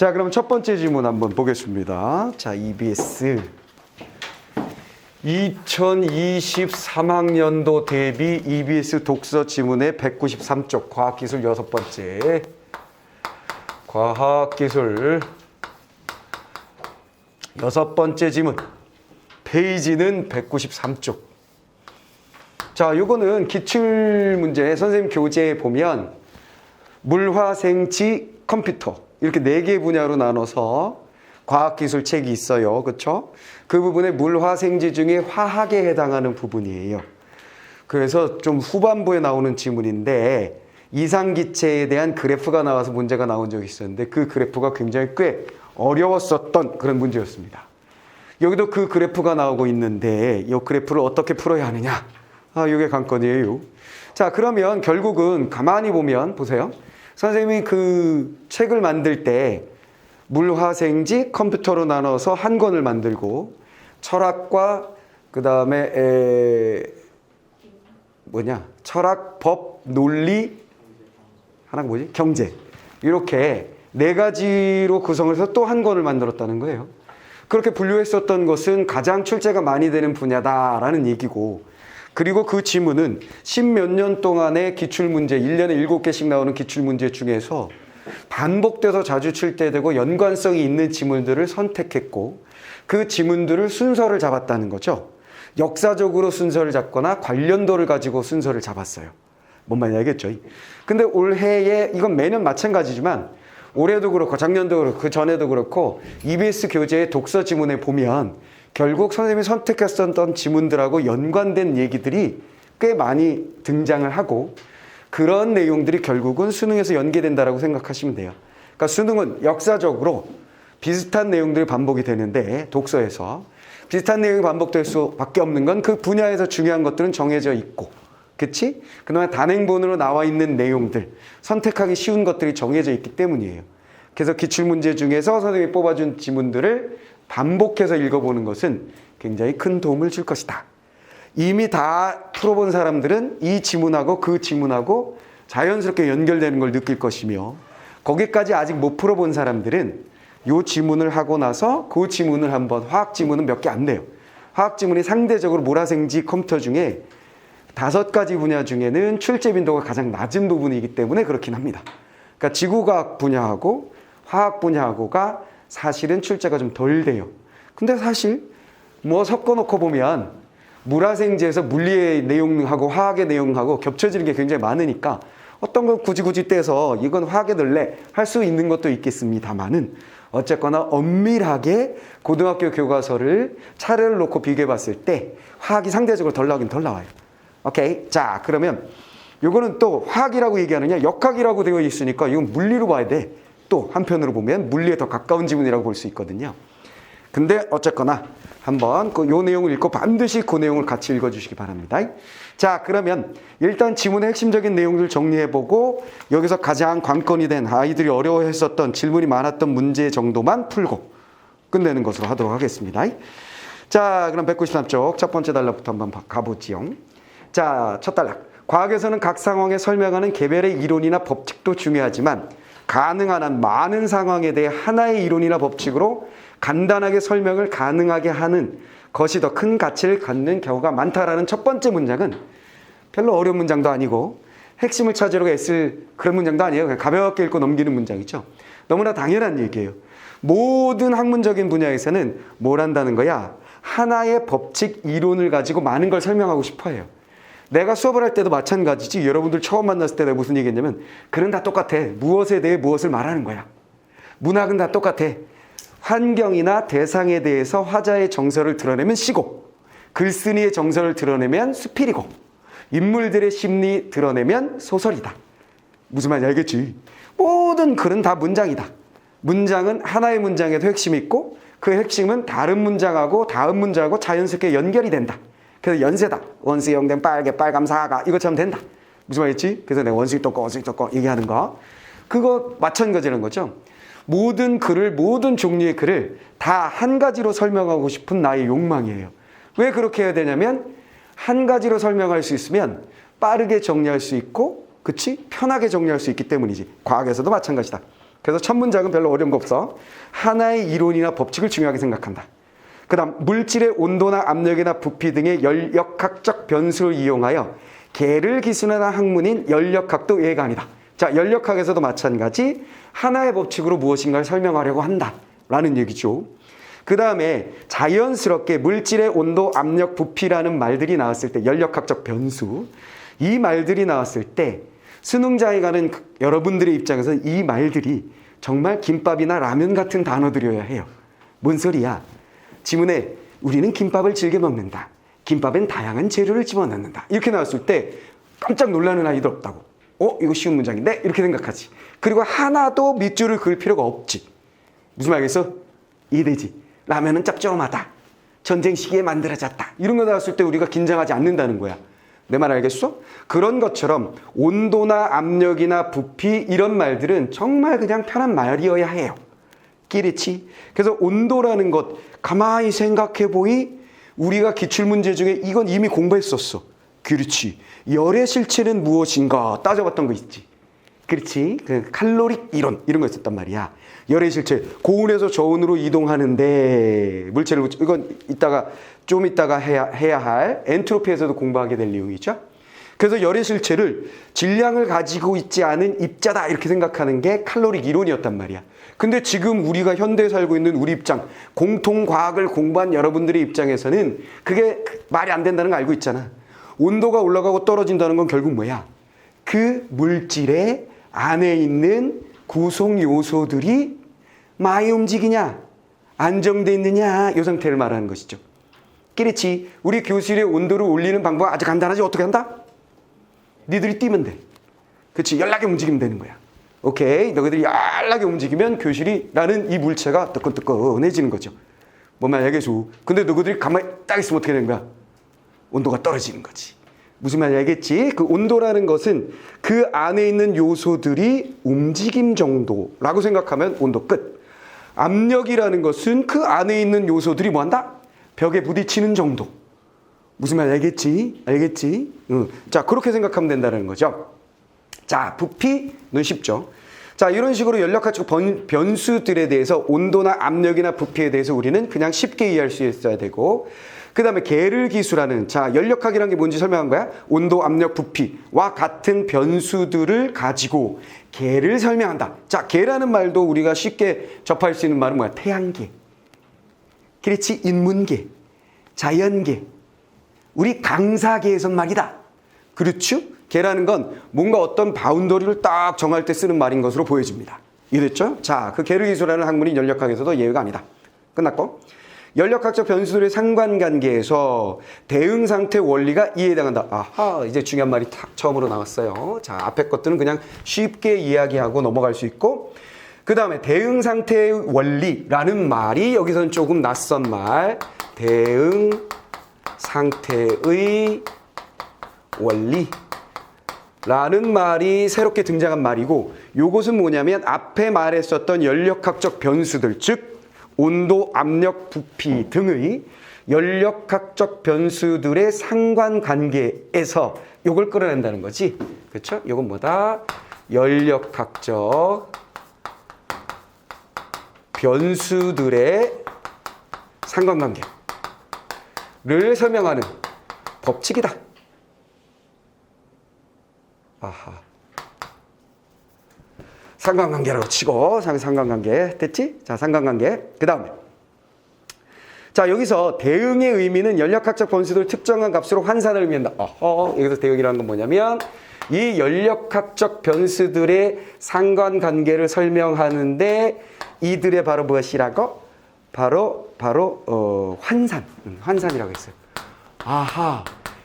자, 그럼 첫 번째 질문 한번 보겠습니다. 자, EBS 2023학년도 대비 EBS 독서 지문의 193쪽 과학기술 6번째 과학기술 6번째 지문 페이지는 193쪽. 자, 요거는 기출문제 선생님 교재에 보면 물화생지 컴퓨터 이렇게 4개 분야로 나눠서 과학기술 책이 있어요. 그렇죠? 그 부분에 물화생지 중에 화학에 해당하는 부분이에요. 그래서 좀 후반부에 나오는 지문인데 이상기체에 대한 그래프가 나와서 문제가 나온 적이 있었는데 그 그래프가 굉장히 꽤 어려웠었던 그런 문제였습니다. 여기도 그 그래프가 나오고 있는데 이 그래프를 어떻게 풀어야 하느냐? 이게 관건이에요. 자, 그러면 결국은 가만히 보면 보세요. 선생님이 그 책을 만들 때 물화생지 컴퓨터로 나눠서 한 권을 만들고 철학과 그 다음에 철학, 법, 논리 하나가 뭐지? 경제 이렇게 4가지로 구성을 해서 또 한 권을 만들었다는 거예요. 그렇게 분류했었던 것은 가장 출제가 많이 되는 분야다라는 얘기고 그리고 그 지문은 10몇 년 동안의 기출문제 1년에 7개씩 나오는 기출문제 중에서 반복돼서 자주 출제되고 연관성이 있는 지문들을 선택했고 그 지문들을 순서를 잡았다는 거죠. 역사적으로 순서를 잡거나 관련도를 가지고 순서를 잡았어요. 뭔 말인지 알겠죠? 근데 올해에 이건 매년 마찬가지지만 올해도 그렇고 작년도 그렇고 그 전에도 그렇고 EBS 교재의 독서 지문에 보면 결국 선생님이 선택했었던 지문들하고 연관된 얘기들이 꽤 많이 등장을 하고 그런 내용들이 결국은 수능에서 연계된다라고 생각하시면 돼요. 그러니까 수능은 역사적으로 비슷한 내용들이 반복이 되는데 독서에서 비슷한 내용이 반복될 수밖에 없는 건 그 분야에서 중요한 것들은 정해져 있고 그치? 그다음에 단행본으로 나와 있는 내용들 선택하기 쉬운 것들이 정해져 있기 때문이에요. 그래서 기출문제 중에서 선생님이 뽑아준 지문들을 반복해서 읽어보는 것은 굉장히 큰 도움을 줄 것이다. 이미 다 풀어본 사람들은 이 지문하고 그 지문하고 자연스럽게 연결되는 걸 느낄 것이며 거기까지 아직 못 풀어본 사람들은 이 지문을 하고 나서 그 지문을 한번 화학 지문은 몇 개 안 돼요. 화학 지문이 상대적으로 물화생지 컴퓨터 중에 5가지 분야 중에는 출제 빈도가 가장 낮은 부분이기 때문에 그렇긴 합니다. 그러니까 지구과학 분야하고 화학 분야하고가 사실은 출제가 좀 덜 돼요. 근데 사실 뭐 섞어놓고 보면 물화생지에서 물리의 내용하고 화학의 내용하고 겹쳐지는 게 굉장히 많으니까 어떤 건 굳이 떼서 이건 화학에 넣을래 할 수 있는 것도 있겠습니다만은 어쨌거나 엄밀하게 고등학교 교과서를 차례를 놓고 비교해 봤을 때 화학이 상대적으로 덜 나오긴 덜 나와요. 오케이. 자, 그러면 요거는 또 화학이라고 얘기하느냐 역학이라고 되어 있으니까 이건 물리로 봐야 돼. 또 한편으로 보면 물리에 더 가까운 지문이라고 볼 수 있거든요. 근데 어쨌거나 한번 요 내용을 읽고 반드시 그 내용을 같이 읽어주시기 바랍니다. 자, 그러면 일단 지문의 핵심적인 내용을 정리해보고 여기서 가장 관건이 된 아이들이 어려워했었던 질문이 많았던 문제 정도만 풀고 끝내는 것으로 하도록 하겠습니다. 자, 그럼 193쪽 첫 번째 단락부터 한번 가보지요. 자, 첫 단락. 과학에서는 각 상황에 설명하는 개별의 이론이나 법칙도 중요하지만 가능한 한 많은 상황에 대해 하나의 이론이나 법칙으로 간단하게 설명을 가능하게 하는 것이 더 큰 가치를 갖는 경우가 많다라는 첫 번째 문장은 별로 어려운 문장도 아니고 핵심을 찾으려고 애쓸 그런 문장도 아니에요. 그냥 가볍게 읽고 넘기는 문장이죠. 너무나 당연한 얘기예요. 모든 학문적인 분야에서는 뭘 한다는 거야? 하나의 법칙, 이론을 가지고 많은 걸 설명하고 싶어 해요. 내가 수업을 할 때도 마찬가지지. 여러분들 처음 만났을 때 내가 무슨 얘기했냐면 글은 다 똑같아. 무엇에 대해 무엇을 말하는 거야. 문학은 다 똑같아. 환경이나 대상에 대해서 화자의 정서를 드러내면 시고 글쓴이의 정서를 드러내면 수필이고 인물들의 심리 드러내면 소설이다. 무슨 말인지 알겠지? 모든 글은 다 문장이다. 문장은 하나의 문장에도 핵심이 있고 그 핵심은 다른 문장하고 다음 문장하고 자연스럽게 연결이 된다. 그래서 연세다. 원수 영된 빨개 빨감 사가 이것처럼 된다. 무슨 말이지? 그래서 내가 원숭이 떴고 원숭이 떴고 얘기하는 거 그거 마찬가지라는 거죠. 모든 글을 모든 종류의 글을 다 한 가지로 설명하고 싶은 나의 욕망이에요. 왜 그렇게 해야 되냐면 한 가지로 설명할 수 있으면 빠르게 정리할 수 있고 그치? 편하게 정리할 수 있기 때문이지. 과학에서도 마찬가지다. 그래서 첫 문장은 별로 어려운 거 없어. 하나의 이론이나 법칙을 중요하게 생각한다. 그 다음 물질의 온도나 압력이나 부피 등의 연력학적 변수를 이용하여 개를 기술하는 학문인 연력학도 예가 아니다. 자, 연력학에서도 마찬가지 하나의 법칙으로 무엇인가를 설명하려고 한다라는 얘기죠. 그 다음에 자연스럽게 물질의 온도, 압력, 부피라는 말들이 나왔을 때 연력학적 변수, 이 말들이 나왔을 때 수능장에 가는 여러분들의 입장에서는 이 말들이 정말 김밥이나 라면 같은 단어들이어야 해요. 뭔 소리야? 지문에 우리는 김밥을 즐겨 먹는다. 김밥엔 다양한 재료를 집어넣는다. 이렇게 나왔을 때 깜짝 놀라는 아이들 없다고. 이거 쉬운 문장인데? 이렇게 생각하지. 그리고 하나도 밑줄을 그을 필요가 없지. 무슨 말이겠어? 이해되지? 라면은 짭조름하다. 전쟁 시기에 만들어졌다. 이런 거 나왔을 때 우리가 긴장하지 않는다는 거야. 내 말 알겠어? 그런 것처럼 온도나 압력이나 부피 이런 말들은 정말 그냥 편한 말이어야 해요. 그렇지? 그래서 온도라는 것 가만히 생각해 보이 우리가 기출문제 중에 이건 이미 공부했었어. 그렇지. 열의 실체는 무엇인가 따져봤던 거 있지. 그렇지. 그 칼로릭 이론 이런 거 있었단 말이야. 열의 실체 고온에서 저온으로 이동하는데 물체를 이건 좀 이따가 해야 할 엔트로피에서도 공부하게 될 내용이죠. 그래서 열의 실체를 질량을 가지고 있지 않은 입자다 이렇게 생각하는 게 칼로릭 이론이었단 말이야. 근데 지금 우리가 현대에 살고 있는 우리 입장, 공통과학을 공부한 여러분들의 입장에서는 그게 말이 안 된다는 거 알고 있잖아. 온도가 올라가고 떨어진다는 건 결국 뭐야? 그 물질의 안에 있는 구성 요소들이 많이 움직이냐, 안정돼 있느냐 이 상태를 말하는 것이죠. 그렇지. 우리 교실의 온도를 올리는 방법 아주 간단하지. 어떻게 한다? 니들이 뛰면 돼. 그렇지. 연락에 움직이면 되는 거야. 오케이. 너희들이 연락에 움직이면 교실이라는 이 물체가 뜨끈뜨끈해지는 거죠. 뭔 말 알겠어? 근데 너희들이 가만히 딱 있으면 어떻게 되는 거야? 온도가 떨어지는 거지. 무슨 말인지 알겠지? 그 온도라는 것은 그 안에 있는 요소들이 움직임 정도라고 생각하면 온도 끝. 압력이라는 것은 그 안에 있는 요소들이 뭐한다? 벽에 부딪히는 정도. 무슨 말인지 알겠지? 알겠지? 자, 그렇게 생각하면 된다는 거죠. 자, 부피는 쉽죠. 자, 이런 식으로 연력학적 변수들에 대해서 온도나 압력이나 부피에 대해서 우리는 그냥 쉽게 이해할 수 있어야 되고, 그 다음에 개를 기술하는, 자, 연력학이라는 게 뭔지 설명한 거야? 온도, 압력, 부피와 같은 변수들을 가지고 개를 설명한다. 자, 개라는 말도 우리가 쉽게 접할 수 있는 말은 뭐야? 태양계. 그렇지? 인문계, 자연계, 우리 강사계에선 말이다. 그렇죠? 개라는 건 뭔가 어떤 바운더리를 딱 정할 때 쓰는 말인 것으로 보여집니다. 이해됐죠? 자, 그 개를 기술하는 학문인 연력학에서도 예외가 아니다. 끝났고. 연력학적 변수들의 상관관계에서 대응상태 원리가 이해당한다. 아하, 이제 중요한 말이 딱 처음으로 나왔어요. 자, 앞에 것들은 그냥 쉽게 이야기하고 넘어갈 수 있고, 그 다음에 대응상태의 원리라는 말이 여기서는 조금 낯선 말. 대응상태의 원리라는 말이 새롭게 등장한 말이고, 요것은 뭐냐면 앞에 말했었던 연력학적 변수들, 즉 온도, 압력, 부피 등의 연력학적 변수들의 상관관계에서 요걸 끌어낸다는 거지. 그렇죠? 요건 뭐다? 연력학적 변수들의 상관관계를 설명하는 법칙이다. 아하. 상관관계라고 치고, 상관관계 됐지? 자, 상관관계. 그 다음에 자, 여기서 대응의 의미는 연력학적 변수들 특정한 값으로 환산을 의미한다. 여기서 대응이라는 건 뭐냐면 이 연력학적 변수들의 상관관계를 설명하는데 이들의 바로 무엇이라고? 바로 환산이라고 했어요. 아하,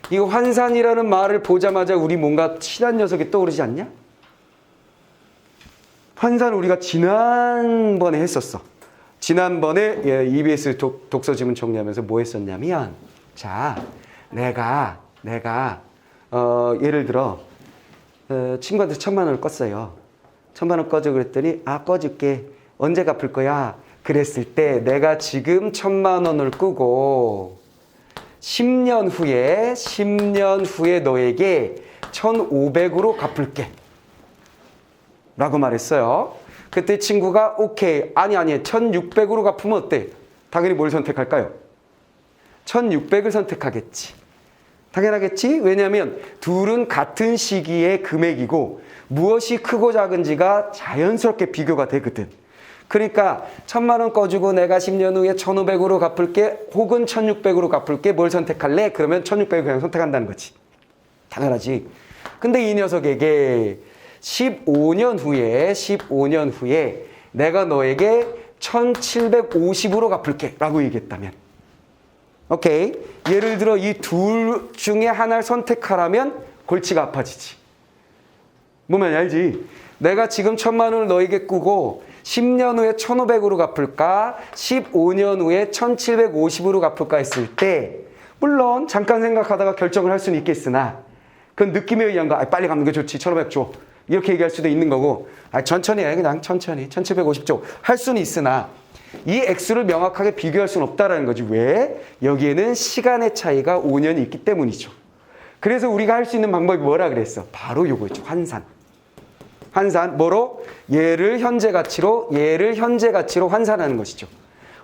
이거 환산이라는 말을 보자마자 우리 뭔가 친한 녀석이 떠오르지 않냐? 환산 우리가 지난번에 했었어. 지난번에 EBS 독서지문 정리하면서 뭐 했었냐면, 자, 내가 예를 들어 친구한테 1,000만 원을 껐어요. 1,000만 원 꺼줘 그랬더니 꺼줄게. 언제 갚을 거야? 그랬을 때 내가 지금 1,000만 원을 끄고 10년 후에 너에게 1,500으로 갚을게. 라고 말했어요. 그때 친구가 오케이, 아니 1600으로 갚으면 어때? 당연히 뭘 선택할까요? 1600을 선택하겠지. 당연하겠지? 왜냐하면 둘은 같은 시기의 금액이고 무엇이 크고 작은지가 자연스럽게 비교가 되거든. 그러니까 1000만 원 꺼주고 내가 10년 후에 1500으로 갚을게 혹은 1600으로 갚을게, 뭘 선택할래? 그러면 1600을 그냥 선택한다는 거지. 당연하지. 근데 이 녀석에게 15년 후에 내가 너에게 1750으로 갚을게 라고 얘기했다면, 오케이, 예를 들어 이 둘 중에 하나를 선택하라면 골치가 아파지지. 뭐면 알지? 내가 지금 1000만 원을 너에게 꾸고 10년 후에 1500으로 갚을까 15년 후에 1750으로 갚을까 했을 때 물론 잠깐 생각하다가 결정을 할 수는 있겠으나 그건 느낌에 의한 거. 빨리 갚는 게 좋지, 1500 줘, 이렇게 얘기할 수도 있는 거고, 천천히 해, 그냥 천천히 1750 줘 할 수는 있으나 이 액수를 명확하게 비교할 수는 없다라는 거지. 왜? 여기에는 시간의 차이가 5년이 있기 때문이죠. 그래서 우리가 할 수 있는 방법이 뭐라 그랬어? 바로 요거였죠. 환산. 뭐로? 얘를 현재 가치로 환산하는 것이죠.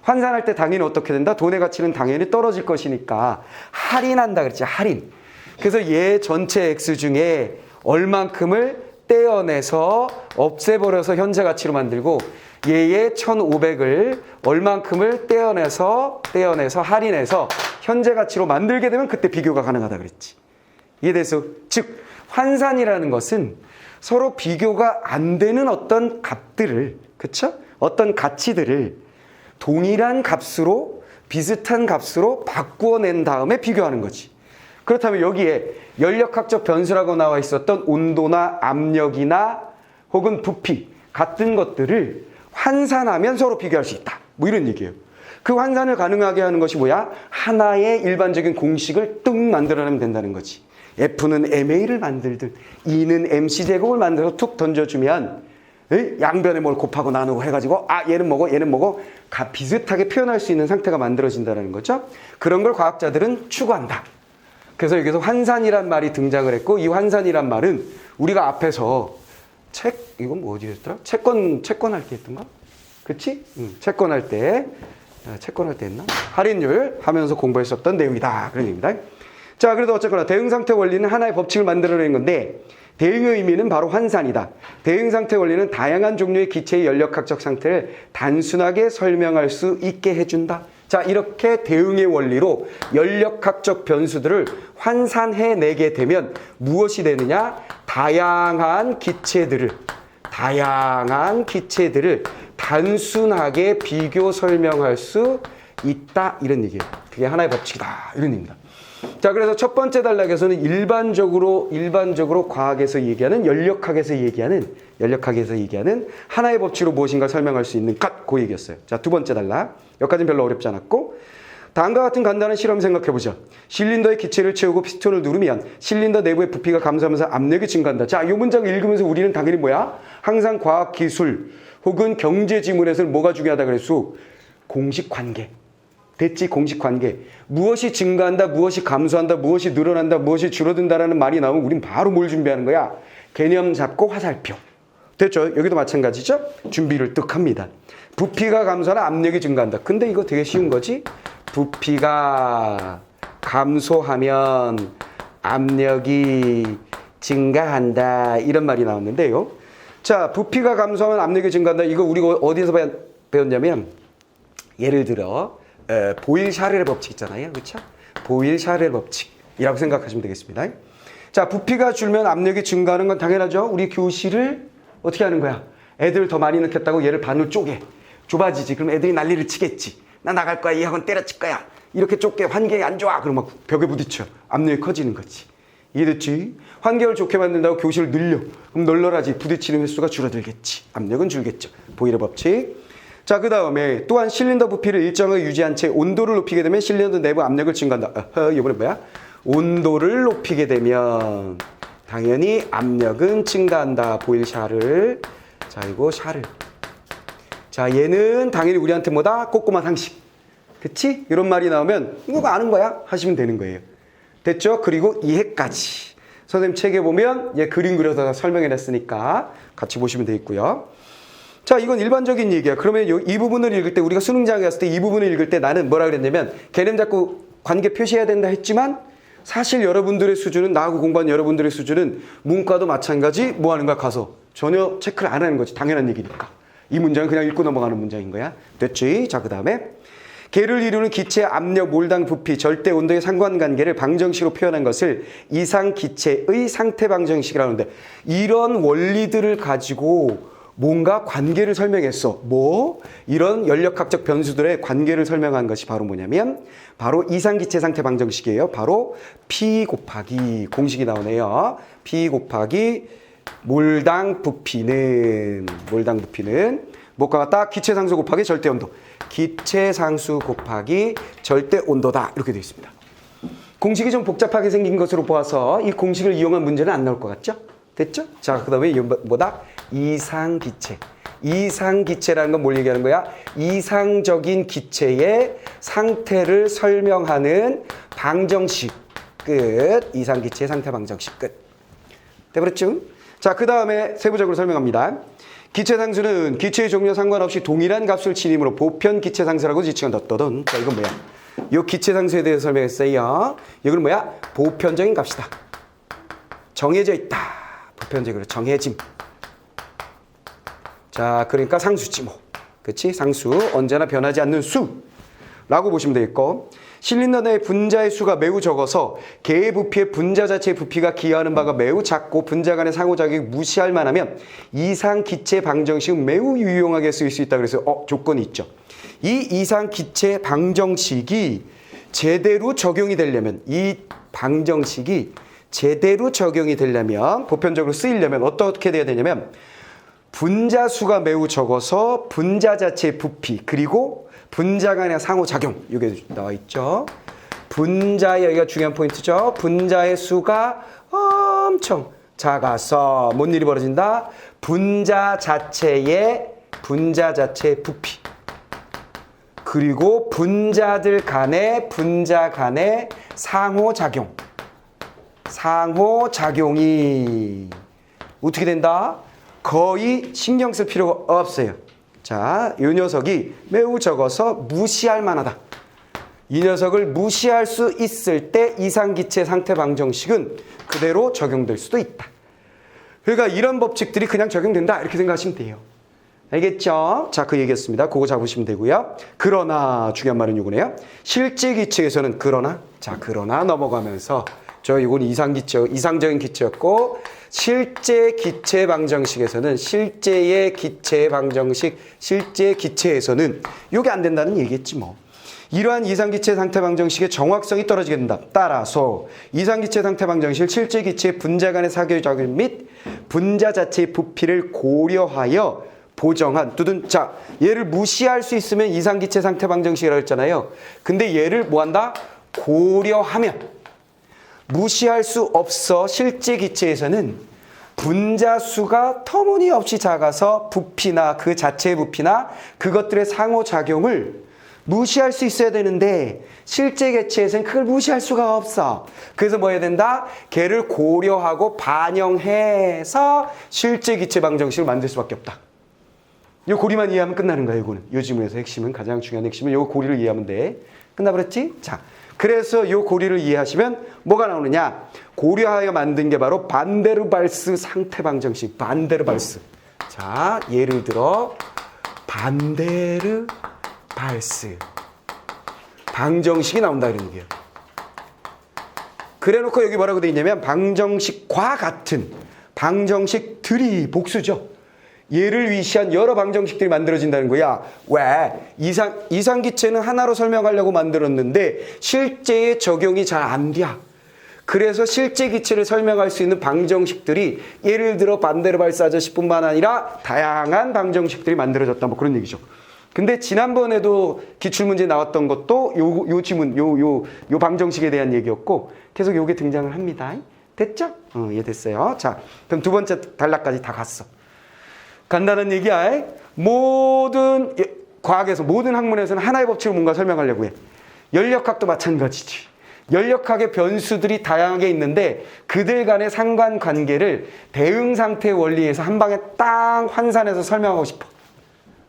환산할 때 당연히 어떻게 된다? 돈의 가치는 당연히 떨어질 것이니까 할인한다 그랬지. 할인. 그래서 얘 전체 액수 중에 얼만큼을 떼어내서 없애버려서 현재 가치로 만들고 얘의 1500을 얼만큼을 떼어내서 할인해서 현재 가치로 만들게 되면 그때 비교가 가능하다 그랬지. 이해됐어? 즉 환산이라는 것은 서로 비교가 안 되는 어떤 값들을, 그쵸? 어떤 가치들을 동일한 값으로, 비슷한 값으로 바꾸어낸 다음에 비교하는 거지. 그렇다면 여기에 연력학적 변수라고 나와 있었던 온도나 압력이나 혹은 부피 같은 것들을 환산하면 서로 비교할 수 있다. 뭐 이런 얘기예요. 그 환산을 가능하게 하는 것이 뭐야? 하나의 일반적인 공식을 뚝 만들어내면 된다는 거지. F는 MA를 만들든 E는 MC제곱을 만들어서 툭 던져주면 양변에 뭘 곱하고 나누고 해가지고 얘는 뭐고 비슷하게 표현할 수 있는 상태가 만들어진다는 거죠. 그런 걸 과학자들은 추구한다. 그래서 여기서 환산이란 말이 등장을 했고, 이 환산이란 말은 우리가 앞에서 이건 뭐 어디였더라? 채권할 때 했던가? 그치? 채권할 때 했나? 할인율 하면서 공부했었던 내용이다. 그런 얘기입니다. 자, 그래도 어쨌거나 대응상태 원리는 하나의 법칙을 만들어낸 건데, 대응의 의미는 바로 환산이다. 대응상태 원리는 다양한 종류의 기체의 연력학적 상태를 단순하게 설명할 수 있게 해준다. 자, 이렇게 대응의 원리로 연력학적 변수들을 환산해내게 되면 무엇이 되느냐? 다양한 기체들을 단순하게 비교 설명할 수 있다. 이런 얘기예요. 그게 하나의 법칙이다. 이런 얘기입니다. 자, 그래서 첫 번째 단락에서는 일반적으로 과학에서 얘기하는 연력학에서 얘기하는 하나의 법칙으로 무엇인가 설명할 수 있는 것, 그 얘기였어요. 자, 두 번째 단락. 여기까지는 별로 어렵지 않았고, 다음과 같은 간단한 실험 생각해보죠. 실린더의 기체를 채우고 피스톤을 누르면 실린더 내부의 부피가 감소하면서 압력이 증가한다. 자, 이 문장을 읽으면서 우리는 당연히 뭐야? 항상 과학기술 혹은 경제지문에서는 뭐가 중요하다 그랬어? 공식관계. 됐지? 공식관계. 무엇이 증가한다, 무엇이 감소한다, 무엇이 늘어난다, 무엇이 줄어든다라는 말이 나오면 우린 바로 뭘 준비하는 거야? 개념 잡고 화살표. 됐죠? 여기도 마찬가지죠? 준비를 뜩 합니다. 부피가 감소하나 압력이 증가한다. 근데 이거 되게 쉬운 거지? 부피가 감소하면 압력이 증가한다. 이런 말이 나왔는데요. 자, 부피가 감소하면 압력이 증가한다. 이거 우리가 어디서 배웠냐면, 예를 들어 보일-샤를의 법칙 있잖아요. 그렇죠? 보일-샤를의 법칙이라고 생각하시면 되겠습니다. 자, 부피가 줄면 압력이 증가하는 건 당연하죠. 우리 교실을 어떻게 하는 거야? 애들 더 많이 넣겠다고 얘를 반으로 쪼개. 좁아지지. 그럼 애들이 난리를 치겠지. 나 나갈 거야. 이 학원 때려칠 거야. 이렇게 좁게 환경이 안 좋아. 그럼 막 벽에 부딪혀. 압력이 커지는 거지. 이해됐지? 환경을 좋게 만든다고 교실을 늘려. 그럼 널널하지. 부딪히는 횟수가 줄어들겠지. 압력은 줄겠죠. 보일의 법칙. 자, 그 다음에 또한 실린더 부피를 일정하게 유지한 채 온도를 높이게 되면 실린더 내부 압력을 증가한다. 이번에 뭐야? 온도를 높이게 되면 당연히 압력은 증가한다. 보일-샤를. 자, 이거 샤를. 자, 얘는 당연히 우리한테 뭐다? 꼼꼼한 상식. 그치? 이런 말이 나오면 이거 아는 거야? 하시면 되는 거예요. 됐죠? 그리고 이해까지. 선생님 책에 보면 그림 그려서 설명해 놨으니까 같이 보시면 되겠고요. 자, 이건 일반적인 얘기야. 그러면 이 부분을 읽을 때 우리가 수능장에 갔을 때 이 부분을 읽을 때 나는 뭐라 그랬냐면 개념 잡고 관계 표시해야 된다 했지만 사실 여러분들의 수준은 나하고 공부한 여러분들의 수준은 문과도 마찬가지 뭐 하는 거야? 가서 전혀 체크를 안 하는 거지. 당연한 얘기니까. 이 문장은 그냥 읽고 넘어가는 문장인 거야. 됐지? 자, 그 다음에 개를 이루는 기체, 압력, 몰당, 부피, 절대 온도의 상관관계를 방정식으로 표현한 것을 이상 기체의 상태 방정식이라고 하는데 이런 원리들을 가지고 뭔가 관계를 설명했어. 이런 연력학적 변수들의 관계를 설명한 것이 바로 뭐냐면 바로 이상기체 상태 방정식이에요. 바로 P 곱하기 공식이 나오네요. P 곱하기 몰당 부피는 뭐가 같다? 기체상수 곱하기 절대온도. 기체상수 곱하기 절대온도다. 이렇게 되어 있습니다. 공식이 좀 복잡하게 생긴 것으로 보아서 이 공식을 이용한 문제는 안 나올 것 같죠? 됐죠? 자, 그 다음에 뭐다? 이상기체. 이상기체라는 건 뭘 얘기하는 거야? 이상적인 기체의 상태를 설명하는 방정식. 끝. 이상기체 상태 방정식. 끝. 돼버렸죠? 자, 그 다음에 세부적으로 설명합니다. 기체상수는 기체의 종류와 상관없이 동일한 값을 지니므로 보편 기체상수라고 지칭한다. 자, 이건 뭐야? 이 기체상수에 대해서 설명했어요. 이건 뭐야? 보편적인 값이다. 정해져 있다. 보편적으로 정해짐. 자, 그러니까 상수지 뭐. 그치? 상수. 언제나 변하지 않는 수라고 보시면 되겠고, 실린더 내의 분자의 수가 매우 적어서 개의 부피에 분자 자체의 부피가 기여하는 바가 매우 작고 분자 간의 상호작용이 무시할 만하면 이상기체 방정식은 매우 유용하게 쓰일 수 있다. 그래서 조건이 있죠. 이 이상기체 방정식이 제대로 적용이 되려면 이 방정식이 제대로 적용이 되려면 보편적으로 쓰이려면 어떻게 돼야 되냐면 분자 수가 매우 적어서 분자 자체의 부피 그리고 분자 간의 상호작용 이게 나와 있죠. 분자의 여기가 중요한 포인트죠. 분자의 수가 엄청 작아서 뭔 일이 벌어진다? 분자 자체의 부피 그리고 분자 간의 상호작용이 어떻게 된다? 거의 신경 쓸 필요가 없어요. 자, 이 녀석이 매우 적어서 무시할 만하다. 이 녀석을 무시할 수 있을 때 이상기체 상태 방정식은 그대로 적용될 수도 있다. 그러니까 이런 법칙들이 그냥 적용된다 이렇게 생각하시면 돼요. 알겠죠? 자, 그 얘기했습니다. 그거 잡으시면 되고요. 그러나 중요한 말은 이거네요. 실제 기체에서는 그러나 넘어가면서 이건 이상적인 기체였고 실제 기체 방정식에서는 실제 기체에서는 이게 안 된다는 얘기겠지 뭐. 이러한 이상기체 상태 방정식의 정확성이 떨어지게 된다. 따라서 이상기체 상태 방정식 실제 기체의 분자 간의 사교작용 및 분자 자체의 부피를 고려하여 보정한 자, 얘를 무시할 수 있으면 이상기체 상태 방정식이라고 했잖아요. 근데 얘를 뭐한다? 고려하면 무시할 수 없어. 실제 기체에서는 분자 수가 터무니없이 작아서 부피나 그 자체의 부피나 그것들의 상호작용을 무시할 수 있어야 되는데 실제 기체에서는 그걸 무시할 수가 없어. 그래서 뭐 해야 된다? 걔를 고려하고 반영해서 실제 기체 방정식을 만들 수밖에 없다. 이 고리만 이해하면 끝나는 거야. 이거는 이 지문에서 핵심은 가장 중요한 핵심은 이 고리를 이해하면 돼. 끝나버렸지? 자, 그래서 이 고리를 이해하시면 뭐가 나오느냐? 고려하여 만든 게 바로 반데르발스 상태 방정식. 반데르발스. 자, 예를 들어 반데르발스 방정식이 나온다 이런 얘기예요. 그래놓고 여기 뭐라고 돼 있냐면 방정식과 같은 방정식들이 복수죠. 얘를 위시한 여러 방정식들이 만들어진다는 거야. 왜? 이상기체는 하나로 설명하려고 만들었는데 실제의 적용이 잘 안 돼. 그래서 실제 기체를 설명할 수 있는 방정식들이 예를 들어 반데르발스 아저씨뿐만 아니라 다양한 방정식들이 만들어졌다. 뭐 그런 얘기죠. 근데 지난번에도 기출문제 나왔던 것도 요 지문, 요 방정식에 대한 얘기였고 계속 요게 등장을 합니다. 됐죠? 이해됐어요. 자, 그럼 두 번째 단락까지 다 갔어. 간단한 얘기야. 모든 과학에서 모든 학문에서는 하나의 법칙을 뭔가 설명하려고 해. 연력학도 마찬가지지. 연력학의 변수들이 다양하게 있는데 그들 간의 상관관계를 대응상태의 원리에서 한 방에 딱 환산해서 설명하고 싶어.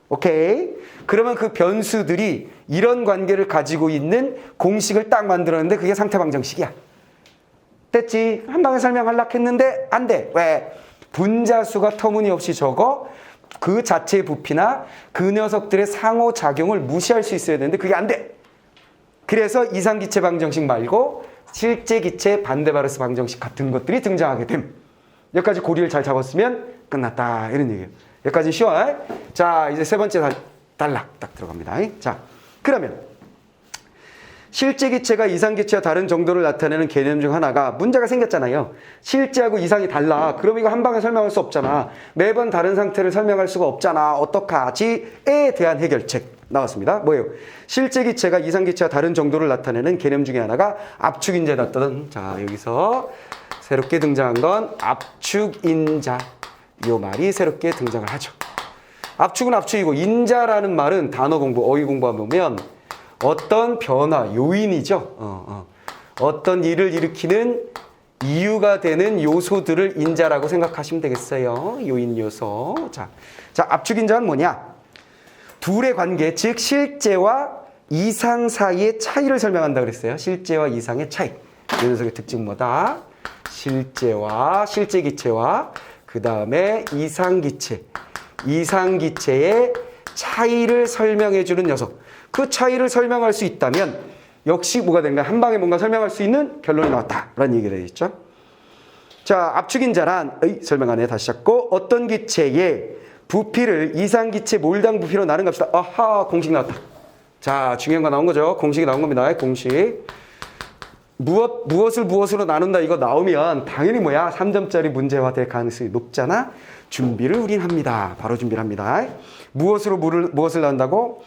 오케이? 그러면 그 변수들이 이런 관계를 가지고 있는 공식을 딱 만들었는데 그게 상태방정식이야. 됐지? 한 방에 설명하려고 했는데 안 돼. 왜? 분자수가 터무니없이 적어. 그 자체의 부피나 그 녀석들의 상호작용을 무시할 수 있어야 되는데 그게 안 돼. 그래서 이상기체 방정식 말고 실제기체 반대바르스 방정식 같은 것들이 등장하게 됨. 여기까지 고리를 잘 잡았으면 끝났다 이런 얘기예요. 여기까지 쉬워. 자, 이제 세 번째 단락 딱 들어갑니다. 자, 그러면 실제기체가 이상기체와 다른 정도를 나타내는 개념 중 하나가 문제가 생겼잖아요. 실제하고 이상이 달라. 그럼 이거 한 방에 설명할 수 없잖아. 매번 다른 상태를 설명할 수가 없잖아. 어떡하지?에 대한 해결책 나왔습니다. 뭐예요? 실제기체가 이상기체와 다른 정도를 나타내는 개념 중에 하나가 압축인자다. 자, 여기서 새롭게 등장한 건 압축인자. 요 말이 새롭게 등장을 하죠. 압축은 압축이고 인자라는 말은 단어 공부, 어휘 공부하면 보면 어떤 변화, 요인이죠. 어떤 일을 일으키는 이유가 되는 요소들을 인자라고 생각하시면 되겠어요. 요인 요소. 자, 압축인자는 뭐냐? 둘의 관계, 즉 실제와 이상 사이의 차이를 설명한다 그랬어요. 실제와 이상의 차이. 이 녀석의 특징 뭐다? 실제와 실제기체와 그 다음에 이상기체. 이상기체의 차이를 설명해주는 녀석. 그 차이를 설명할 수 있다면 역시 뭐가 되는가? 한 방에 뭔가 설명할 수 있는 결론이 나왔다. 라는 얘기가 되겠죠. 자, 압축인자란 설명 안 해. 다시 잡고 어떤 기체의 부피를 이상기체 몰당 부피로 나눈 값이다. 아하, 공식 나왔다. 자, 중요한 거 나온 거죠. 공식이 나온 겁니다. 공식. 무엇을 무엇으로 나눈다 이거 나오면 당연히 뭐야? 3점짜리 문제화 될 가능성이 높잖아. 준비를 우린 합니다. 바로 준비를 합니다. 무엇을 나눈다고?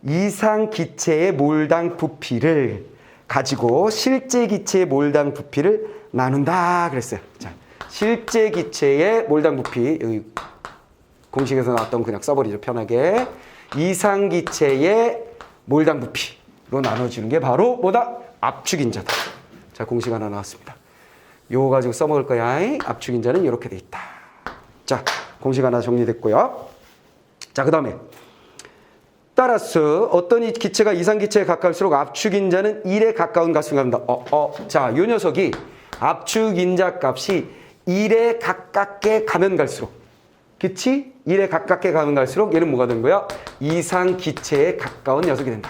이상기체의 몰당 부피를 가지고 실제기체의 몰당 부피를 나눈다 그랬어요. 자, 실제기체의 몰당 부피 여기 공식에서 나왔던 그냥 써버리죠. 편하게. 이상기체의 몰당 부피로 나눠주는 게 바로 뭐다? 압축인자다. 자, 공식 하나 나왔습니다. 요거 가지고 써먹을 거야. 압축인자는 이렇게 돼 있다. 자, 공식 하나 정리됐고요. 자, 그 다음에 따라서 어떤 이 기체가 이상기체에 가까울수록 압축인자는 1에 가까운 값을 갖는다. 자, 요 녀석이 압축인자 값이 1에 가깝게 가면 갈수록 그치? 1에 가깝게 가면 갈수록 얘는 뭐가 되는 거야? 이상기체에 가까운 녀석이 된다.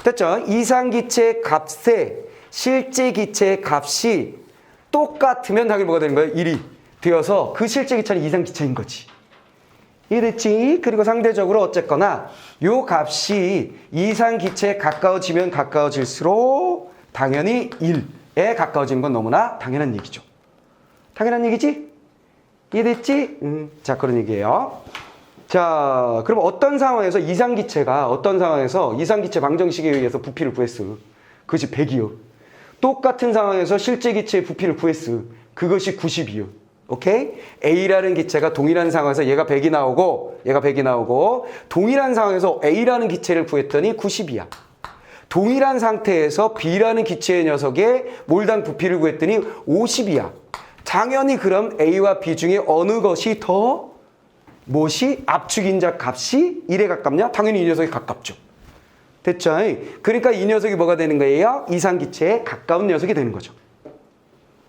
됐죠? 이상기체의 값에 실제기체의 값이 똑같으면 당연히 뭐가 되는 거예요? 1이 되어서 그 실제기체는 이상기체인 거지. 이해됐지? 그리고 상대적으로 어쨌거나 요 값이 이상기체에 가까워지면 가까워질수록 당연히 1에 가까워지는 건 너무나 당연한 얘기죠. 당연한 얘기지? 이해됐지? 자, 그런 얘기예요. 자, 그럼 어떤 상황에서 이상기체 방정식에 의해서 부피를 구했어. 그것이 100이요. 똑같은 상황에서 실제기체의 부피를 구했어. 그것이 90이요. 오케이? A라는 기체가 동일한 상황에서 얘가 100이 나오고 동일한 상황에서 A라는 기체를 구했더니 90이야. 동일한 상태에서 B라는 기체의 녀석의 몰당 부피를 구했더니 50이야. 당연히 그럼 A와 B 중에 어느 것이 더 무엇이 압축인자 값이 1에 가깝냐? 당연히 이 녀석이 가깝죠. 됐죠? 그러니까 이 녀석이 뭐가 되는 거예요? 이상기체에 가까운 녀석이 되는 거죠.